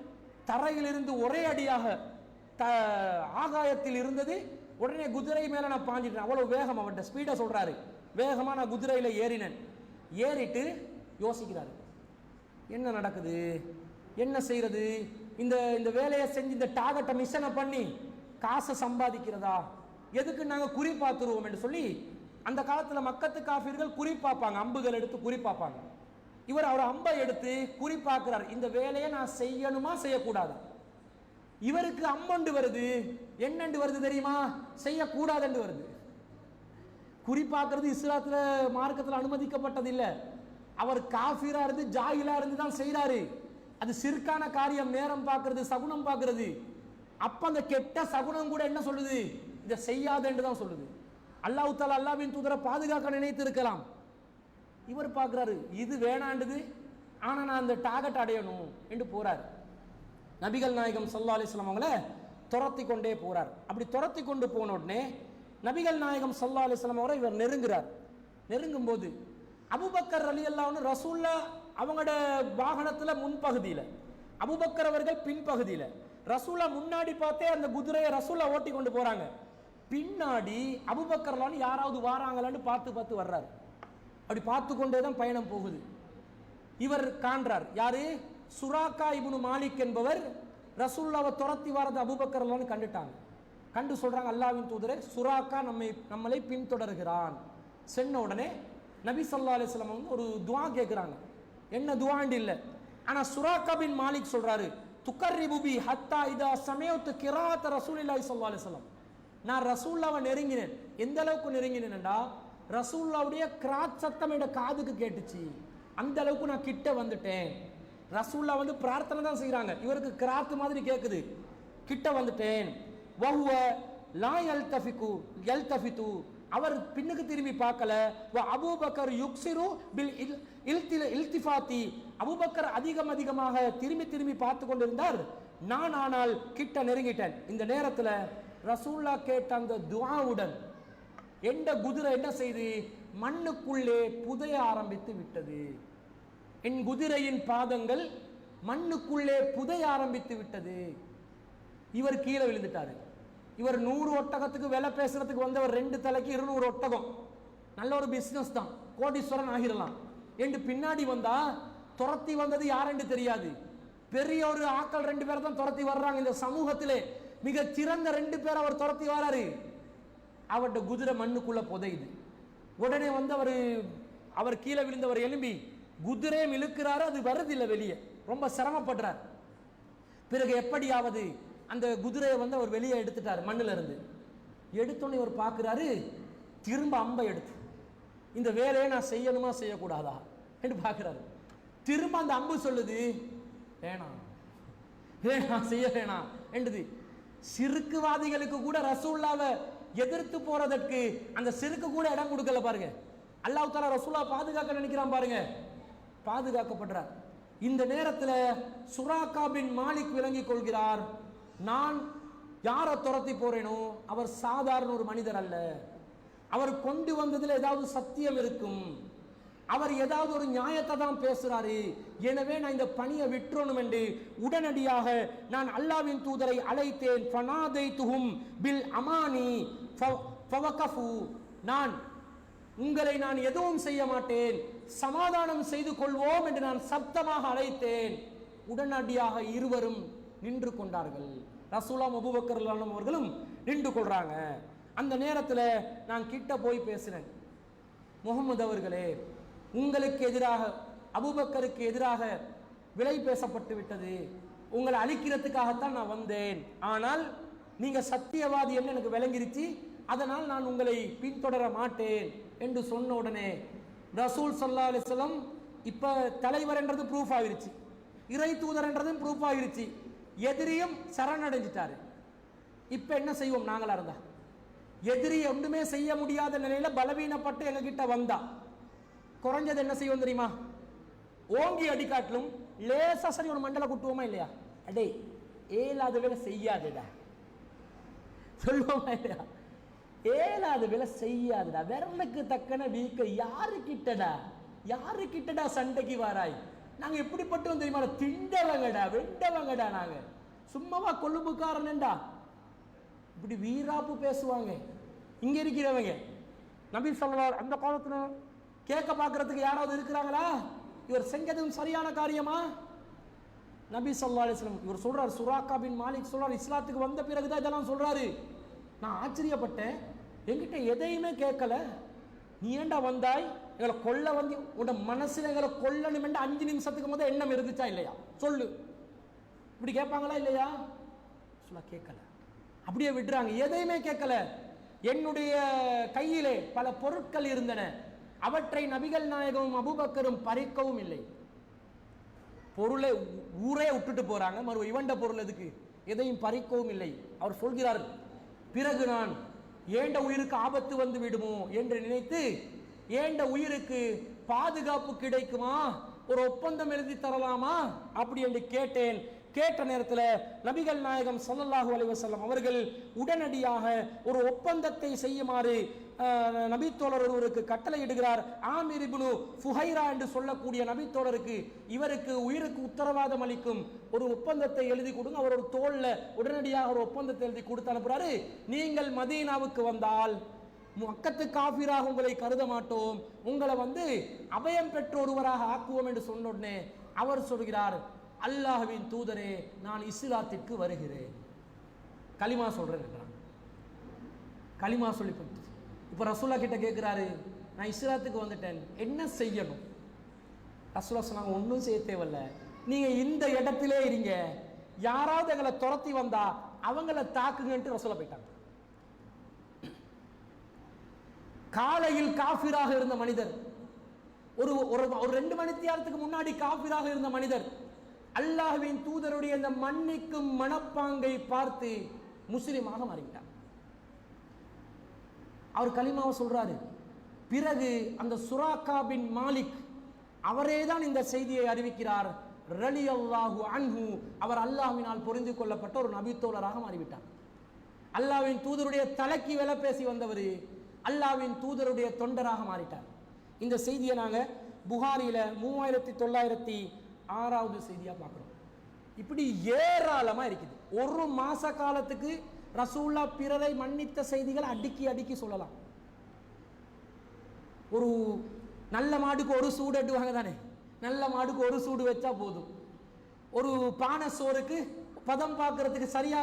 தரையிலிருந்து ஒரே அடியாக ஆகாயத்தில் இருந்தது. உடனே குதிரை மேல நான் பாஞ்சிட்டேன். அவ்வளவு வேகம், அவர்கிட்ட ஸ்பீடா சொல்றாரு. வேகமா நான் குதிரையில ஏறினேன். ஏறிட்டு யோசிக்கிறாரு, என்ன நடக்குது, என்ன செய்யறது, இந்த வேலையை செஞ்சு இந்த டார்கெட்டை மிஷனை பண்ணி காசை சம்பாதிக்கிறதா, எதுக்கு நாங்க குறி பார்த்துருவோம் என்று சொல்லி, அந்த காலத்துல மக்கத்து காஃபிர்கள் குறி பார்ப்பாங்க, அம்புகள் எடுத்து குறி பார்ப்பாங்க. இவர் அவர் அம்பை எடுத்து குறி பார்க்கிறார். இந்த வேலையை நான் செய்யணுமா செய்யக்கூடாது. இவருக்கு அம்பண்டு வருது, என்னண்டு வருது தெரியுமா, செய்யக்கூடாது வருது. குறி பார்க்கறது இஸ்லாத்துல மார்க்கத்தில் அனுமதிக்கப்பட்டது இல்லை. அவர் காஃபிரா இருந்து ஜாகிலா இருந்து தான் செய்யறாரு. அது சிற்கான காரியம். நேரம் பார்க்கறது, சகுனம் பார்க்கறது. அப்ப அந்த கெட்ட சகுனம் கூட என்ன சொல்லுது, இதை செய்யாத என்று தான் சொல்லுது. அல்லாஹ் தஆலா அல்லாஹ்வின் தூதரை பாதுகாக்க நினைத்து இருக்கலாம். இவர் பார்க்கிறாரு, இது வேணாண்டுது, ஆனா நான் அந்த டார்கெட் அடையணும் என்று போறார். நபிகள் நாயகம் ஸல்லல்லாஹு அலைஹி வஸல்லம் அவங்கள துரத்தி கொண்டே போறார். அப்படி துரத்தி கொண்டு போன உடனே நபிகள் நாயகம் ஸல்லல்லாஹு அலைஹி வஸல்லம் அவரை இவர் நெருங்குறார். நெருங்கும் போது அபூபக்கர் ரலியல்லாஹு அன்ஹு ரசூலுல்லாஹ் அவங்களோட வாகனத்துல முன்பகுதியில, அபூபக்கர் அவர்கள் பின்பகுதியில, ரசூலா முன்னாடி பார்த்தே அந்த குதிரையை ரசூலா ஓட்டி கொண்டு போறாங்க. பின்னாடி அபூபக்கர்லான்னு யாராவது வாராங்களான்னு பார்த்து பார்த்து வர்றாரு. அப்படி பார்த்து கொண்டே தான் பயணம் போகுது. இவர் காண்றார், யாரு, சுராகா இப்னு மாலிக் என்பவர் ரசூலுல்லாவை துரத்தி வரது அபூபக்கர்லான்னு கண்டுட்டாங்க. கண்டு சொல்றாங்க, அல்லாஹ்வின் தூதரே, சுராகா நம்மளை பின்தொடர்கிறான். சென்ன உடனே நபி ஸல்லல்லாஹு அலைஹி வஸல்லம் வந்து ஒரு துஆ கேட்குறாங்க. என்ன துஆண்டு இல்லை, ஆனா சுராக்கா பின் மாலிக் சொல்றாரு, துக்கர்ரிபுபி ஹத்தா இதா சமயத்து கிராத் ரசூலுல்லாஹி ஸல்லல்லாஹு அலைஹி வஸல்லம், நான் ரசூலுல்லாவை நெருங்கினேன். எந்த அளவுக்கு நெருங்கினேன்டா, ரசூலுல்லாவுடைய கிராத் சத்தம் என்ற காதுக்கு கேட்டுச்சு. அந்த அளவுக்கு நான் கிட்ட வந்துட்டேன். ரசூலுல்லா வந்து பிரார்த்தனை தான் செய்யறாங்க, இவருக்கு கிராத் மாதிரி கேட்குது. கிட்ட வந்துட்டேன். வஹுவ லா யல்தஃபிகு யல்தஃபிது, அவர் பின்னுக்கு திரும்பி பார்க்கல. அபூபக்கர் யுக்ஸிரு பில் இல்திஃபாத்தி, அபூபக்கர் அதிகமாக திரும்பி திரும்பி பார்த்து கொண்டிருந்தார். நான் ஆனால் கிட்ட நெருங்கிட்டேன். இந்த நேரத்தில் ரசூல்லா கேட்ட அந்த துஆவுடன் எந்த குதிரை என்ன செய்து மண்ணுக்குள்ளே புதைய ஆரம்பித்து விட்டது. என் குதிரையின் பாதங்கள் மண்ணுக்குள்ளே புதைய ஆரம்பித்து விட்டது. இவர் கீழே விழுந்துட்டாரு. இவர் 100 ஒட்டகத்துக்கு விலை பேசுறதுக்கு வந்தவர், 2 தலைக்கு 200 ஒட்டகம், நல்ல ஒரு பிசினஸ் தான், கோடீஸ்வரன் ஆகிடலாம் என்று பின்னாடி வந்தா துரத்தி வந்தது யாரென்று தெரியாது. பெரிய ஒரு ஆக்கள் 2 பேர் தான் துரத்தி வர்றாங்க. இந்த சமூகத்திலே மிக சிறந்த 2 பேர் அவர் துரத்தி வராரு. அவருடைய குதிரை மண்ணுக்குள்ள புதையுது. உடனே வந்து அவர் கீழே விழுந்தவர் எழும்பி குதிரையும் இழுக்கிறாரு, அது வருதில்லை வெளியே, ரொம்ப சிரமப்படுறார். பிறகு எப்படியாவது அந்த குதிரையை வந்து அவர் வெளியே எடுத்துட்டார். மண்ணில் இருந்து எடுத்தோன்னே அவர் பார்க்குறாரு, திரும்ப அம்பை எடுத்து இந்த வேலையை நான் செய்யணுமா செய்யக்கூடாதா என்று பார்க்குறாரு. திரும்ப அந்த அம்பு சொல்லுது, வேணாம் வேணாம் செய்ய வேணாம் என்றது. சிறுக்குவாதிகளுக்கு கூட ரசூலுல்லாவை எதிர்த்து போறதற்கு அந்த சிறுக்கு கூட இடம் கொடுக்கல பாருங்க. அல்லாஹ் தஆலா ரசூலுல்லாஹ் பாதுகாக்க நினைக்கிறான் பாருங்க, பாதுகாக்கப்படுறார். இந்த நேரத்தில் சுராக்கா பின் மாலிக் விளங்கிக் கொள்கிறார், நான் யாரை துரத்தி போறேனோ அவர் சாதாரண ஒரு மனிதர் அல்ல, அவர் கொண்டு வந்ததில் ஏதாவது சத்தியம் இருக்கும், அவர் ஏதாவது ஒரு நியாயத்தை தான் பேசுறாரு, எனவே நான் இந்த பணியை விட்டுறணும் என்று உடனடியாக நான் அல்லாஹ்வின் தூதரை அழைத்தேன். ஃபனாதைதுஹும் பில் அமானி ஃபவகஃபு, நான் உங்களை நான் எதுவும் செய்ய மாட்டேன், சமாதானம் செய்து கொள்வோம் என்று நான் சப்தமாக அழைத்தேன். உடனடியாக இருவரும் நின்று கொண்டார்கள். ரசூலுல்லாஹ் அபூபக்கர் ரலியல்லாஹு அன்ஹு அவர்களும் நின்று கொள்றாங்க. அந்த நேரத்தில் நான் கிட்ட போய் பேசினேன், முகமது அவர்களே, உங்களுக்கு எதிராக அபூபக்கருக்கு எதிராக விலை பேசப்பட்டு விட்டது, உங்களை அழிக்கிறதுக்காகத்தான் நான் வந்தேன், ஆனால் நீங்க சத்தியவாதி என்று எனக்கு விளங்கிருச்சு, அதனால் நான் உங்களை பின்தொடர மாட்டேன் என்று சொன்ன உடனே ரசூல் ஸல்லல்லாஹு அலைஹி வஸல்லம் இப்ப தலைவர் என்றது ப்ரூஃப் ஆகிருச்சு, இறை தூதர் என்றதும் ப்ரூஃப் ஆகிருச்சு, எதிரியும் சரணடைஞ்சிட்டாரு. இப்ப என்ன செய்வோம் நாங்களா இருந்தா? எதிரி ஒன்றுமே செய்ய முடியாத நிலையில பலவீனப்பட்டு எங்க கிட்ட வந்தா குறைஞ்சது என்ன செய்வோம் தெரியுமா? ஓங்கி அடிக்காட்டிலும் லேசா சரி ஒரு மண்டல குட்டுவோமா இல்லையா? அடே ஏலாத வேலை செய்யாதுடா சொல்லுவோமா இல்லையா? ஏலாத வேலை செய்யாதுடா, விரலுக்கு தக்கன வீக்க, யாரு கிட்டடா சண்டைக்கு வாராய்? நாங்க எப்படிப்பட்டோம் தெரியுமா? திண்டவங்கடா வெண்டவங்கடா, நாங்க சும்மாவா கொழும்புக்காரன்டா, இப்படி வீராப்பு பேசுவாங்க. இங்க இருக்கிறவங்க நபி ஸல்லல்லாஹு அந்த காலத்துல கேட்க பார்க்கறதுக்கு யாராவது இருக்கிறாங்களா? இவர் செஞ்சதும் சரியான காரியமா? நபி ஸல்லல்லாஹு அலைஹி வஸல்லம் இவர் சொல்றாரு, சுராக்கா பின் மாலிக் சொல்றாரு, இஸ்லாத்துக்கு வந்த பிறகுதான் இதெல்லாம் சொல்றாரு. நான் ஆச்சரியப்பட்டேன், என்கிட்ட எதையுமே கேட்கல, நீ ஏண்டா வந்தாய், எங்களை கொல்ல வந்து உன்னோட மனசுல எங்களை கொல்லணும் என்று 5 நிமிஷத்துக்கு முதல் எண்ணம் இருந்துச்சா இல்லையா? சொல்லு. இப்படி கேட்பாங்களா இல்லையா? சொல்ல கேட்கல, அப்படியே விடுறாங்க, எதையுமே கேட்கல. என்னுடைய கையிலே பல பொருட்கள் இருந்தன, அவற்றை நபிகள் நாயகமும் அபூபக்கரும் பறிக்கவும் இல்லை. பொருளை ஊரே விட்டுட்டு போறாங்க, மறு இவண்ட பொருள் எதுக்கு? எதையும் பறிக்கவும் இல்லை. அவர் சொல்கிறார், பிறகு நான் ஏண்ட உயிருக்கு ஆபத்து வந்து விடுமோ என்று நினைத்து ஏண்ட உயிருக்கு பாதுகாப்பு கிடைக்குமா, ஒரு ஒப்பந்தம் எழுதி தரலாமா அப்படி என்று கேட்டேன். கேட்ட நேரத்தில் நபிகள் நாயகம் ஸல்லல்லாஹு அலைஹி வஸல்லம் அவர்கள் உடனடியாக ஒரு ஒப்பந்தத்தை செய்யுமாறு நபித்தோழர் ஒருவருக்கு கட்டளை இடுகிறார். ஆமிர் இப்னு ஃபுஹைரா என்று சொல்லக்கூடிய நபித்தோழருக்கு, இவருக்கு உயிருக்கு உத்தரவாதம் அளிக்கும் ஒரு ஒப்பந்தத்தை எழுதி கொடுங்க. அவர் ஒரு தோல்ல உடனடியாக ஒரு ஒப்பந்தத்தை எழுதி கொடுத்து அனுப்புறாரு. நீங்கள் மதீனாவுக்கு வந்தால் மக்கத்து காஃபிராக உங்களை கருத மாட்டோம், உங்களை வந்து அபயம் பெற்ற ஒருவராக ஆக்குவோம் என்று சொன்ன உடனே அவர் சொல்கிறார், அல்லாஹ்வின் தூதரே, நான் இஸ்லாத்திற்கு வருகிறேன், கலிமா சொல்றேன் என்றான். கலிமா சொல்லி இப்போ ரசூலா கிட்ட கேட்கிறாரு, நான் இஸ்லாத்துக்கு வந்துட்டேன், என்ன செய்யணும்? ரசூலா சொன்னாங்க, ஒன்றும் செய்ய தேவையில்ல, நீங்க இந்த இடத்திலே இருங்க, யாராவது எங்களை துரத்தி வந்தா அவங்கள தாக்குங்கன்ட்டு ரசூலா போயிட்டாங்க. காலையில் காஃபிராக இருந்த மனிதர், ஒரு ஒரு 2 மணி நேரத்துக்கு முன்னாடி காஃபிராக இருந்த மனிதர் அல்லாஹ்வின் தூதருடைய இந்த மன்னிக்கும் மனப்பாங்கை பார்த்து முஸ்லிமாக மாறிவிட்டார். அவர் கலிமாவை சொல்றாரு. பிறகு அந்த சுராக்கா பின் மாலிக் அவரே தான் இந்த செய்தியை அறிவிக்கிறார். ரலியல்லாஹு அன்ஹு, அவர் அல்லாஹ்வினால் புரிந்து கொள்ளப்பட்ட ஒரு நபித்தோழராக மாறிவிட்டார். அல்லாஹ்வின் தூதருடைய தலைக்கு வேலை பேசி வந்தவர் அல்லாஹ்வின் தூதருடைய தொண்டராக மாறிட்டார். இந்த செய்தியை நாங்கள் புகாரில 3906வது செய்தியா பார்க்கிறோம். இப்படி ஏராளமா இருக்குது. ஒரு மாச காலத்துக்கு ரசூல்லா பிறரை மன்னித்த செய்திகள் அடுக்கி அடுக்கி சொல்லலாம். ஒரு நல்ல மாடுக்கு ஒரு சூடு அட்டுவாங்க தானே, நல்ல மாடுக்கு ஒரு சூடு வச்சா போதும். ஒரு பானை சோறுக்கு பதம் பார்க்கறதுக்கு சரியா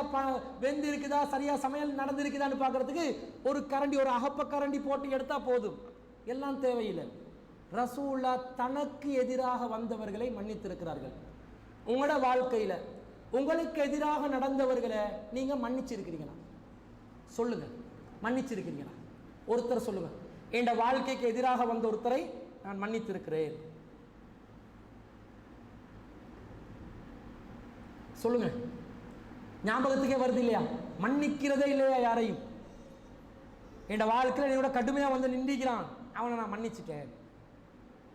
வெந்து இருக்குதா, சரியா சமையல் நடந்திருக்குதான்னு பார்க்கறதுக்கு ஒரு கரண்டி, ஒரு அகப்ப கரண்டி போட்டு எடுத்தா போதும். எல்லாம் தேவையில்லை. ரசூல்லா தனக்கு எதிராக வந்தவர்களை மன்னித்திருக்கிறார்கள். உங்களோட வாழ்க்கையில உங்களுக்கு எதிராக நடந்தவர்களை நீங்க மன்னிச்சிருக்கிறீங்களா? சொல்லுங்க, மன்னிச்சிருக்கிறீங்களா? ஒருத்தர் சொல்லுங்க, என் வாழ்க்கைக்கு எதிராக வந்த ஒருத்தரை நான் மன்னித்திருக்கிறேன். சொல்லுங்க. ஞாபகத்துக்கே வருது இல்லையா? மன்னிக்கிறதே இல்லையா யாரையும்? என் வாழ்க்கையில் என்னோட கடுமையா வந்து நின்றுக்கிறான், அவனை நான் மன்னிச்சுட்டேன்,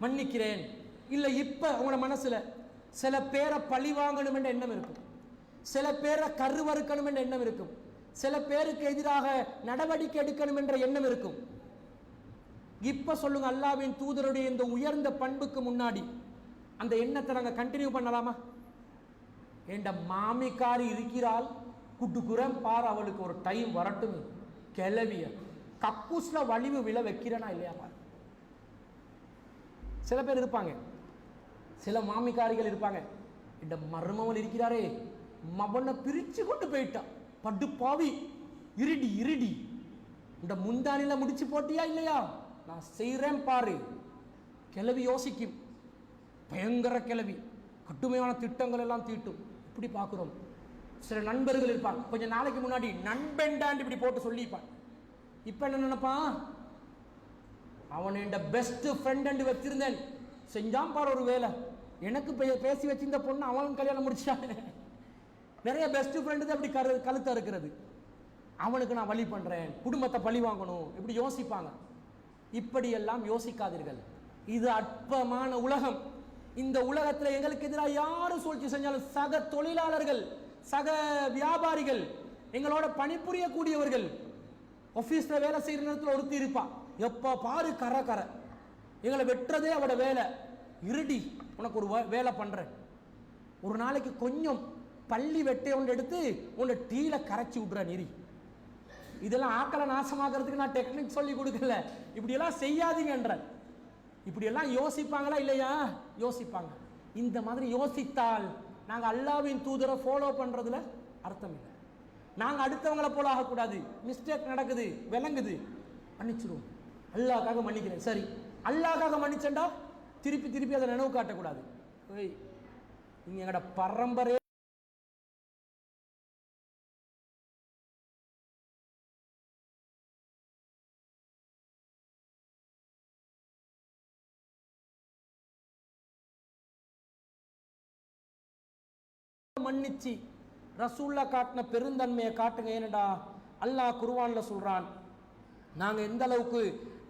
மன்னிக்கிறேன். இல்லை இப்ப உங்களோட மனசுல சில பேரை பழி வாங்கணும் என்ற எண்ணம் இருக்கும், சில பேரை கருவறுக்கணும் என்ற எண்ணம் இருக்கும், சில பேருக்கு எதிராக நடவடிக்கை எடுக்கணும் என்ற எண்ணம் இருக்கும். இப்ப சொல்லுங்க, அல்லாஹ்வின் தூதருடைய இந்த உயர்ந்த பண்புக்கு முன்னாடி அந்த எண்ணத்தை நாங்கள் கண்டினியூ பண்ணலாமா? என்ற மாமிக்காரி இருக்கிறாள், குட்டுக்குறம் பார், அவளுக்கு ஒரு டைம் வரட்டும், கிளவிய கக்கூஸ்ல வலிவு விழ வைக்கிறனா இல்லையா பாரு. சில பேர் இருப்பாங்க, சில மாமிக்காரிகள் இருப்பாங்க, இந்த மர்மவன் இருக்கிறாரே மவனை பிரிச்சு கொண்டு போயிட்டான், பட்டு பாவி, இருடி இருடி, இந்த முந்தானில முடிச்சு போட்டியா இல்லையா, நான் செய்கிறேன் பாரு. கிளவி யோசிக்கும், பயங்கர கிளவி, கட்டுமையான திட்டங்கள் எல்லாம் தீட்டும். இப்படி பார்க்கிறோம். சில நண்பர்கள் இருப்பாங்க, கொஞ்ச நாளைக்கு முன்னாடி நண்பன்டாண்டு இப்படி போட்டு சொல்லிப்பான். இப்ப என்ன நினைப்பான், அவன் என் பெஸ்ட் ஃப்ரெண்ட் வச்சிருந்தேன், செஞ்சான் பாரு ஒரு வேலை, எனக்கு பேசி வச்சிருந்த பொண்ணு அவன் கல்யாணம் முடிச்சான். நிறைய பெஸ்ட் ஃப்ரெண்டு அப்படி கழுத்த இருக்கிறது. அவனுக்கு நான் வழி பண்றேன், குடும்பத்தை பழி வாங்கணும், இப்படி யோசிப்பாங்க. இப்படியெல்லாம் யோசிக்காதீர்கள். இது அற்பமான உலகம். இந்த உலகத்தில் எங்களுக்கு எதிராக யாரும் சூழ்ச்சி செஞ்சாலும் சக தொழிலாளர்கள், சக வியாபாரிகள், எங்களோட பணிபுரியக்கூடியவர்கள், ஆபீஸ்ல வேலை செய்யற நேரத்தில் ஒருத்தி இருப்பா, எப்ப பாரு கரை கரை, எங்களை வெட்டுறதே அவட வேலை, இருடி உனக்கு ஒரு வேலை பண்றேன், ஒரு நாளைக்கு கொஞ்சம் பள்ளி வெட்டை ஒன்று எடுத்து உன்னை டீல கரைச்சி விடுற நெறி. இதெல்லாம் ஆக்களை நாசமாக்குறதுக்கு நான் டெக்னிக் சொல்லி கொடுக்கல, இப்படியெல்லாம் செய்யாதீங்கன்ற. இப்படியெல்லாம் யோசிப்பாங்களா இல்லையா? யோசிப்பாங்க. இந்த மாதிரி யோசித்தால் நாங்கள் அல்லாஹ்வின் தூதரை ஃபாலோ பண்றதுல அர்த்தம் இல்லை. நாங்கள் அடுத்தவங்களை போல ஆகக்கூடாது. மிஸ்டேக் நடக்குது, விளங்குது, மன்னிச்சிடுவோம், அல்லாஹ்க்காக மன்னிக்கிறேன். சரி, அல்லாஹ்க்காக மன்னிச்சண்டா திருப்பி திருப்பி அதை நினைவு காட்டக்கூடாது. நீங்க எங்கட பரம்பரை மன்னிச்சு ரசூல்லா காட்டின பெருந்தன்மையை காட்டுங்க. ஏனடா அல்லாஹ் குர்ஆன்ல சொல்றான், நாங்க எந்த அளவுக்கு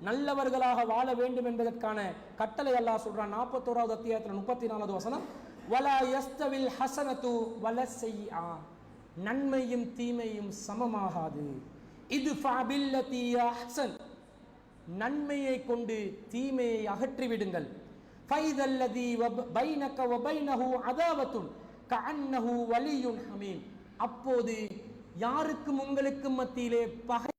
நல்லவர்களாக வாழ வேண்டும் என்பதற்கான கட்டளை அல்லாஹ் சொல்றான். 41வது அத்தியாயத்தில் 34வது வசனம், வலா யஸ்தவில் ஹஸனது வல ஸய்யிஆ, நன்மையும் தீமையும் சமமாகாது. இத்ஃபா பில்லதி அஹ்ஸன், நன்மையை கொண்டு தீமையை அகற்றி விடுங்கள். ஃபைதல்லதி பைனக வ பைனஹு அதாவத்துன் கஅன்னஹு வலியுன் ஹமீம், அப்போது யாருக்கும் உங்களுக்கும் மத்தியிலே பகை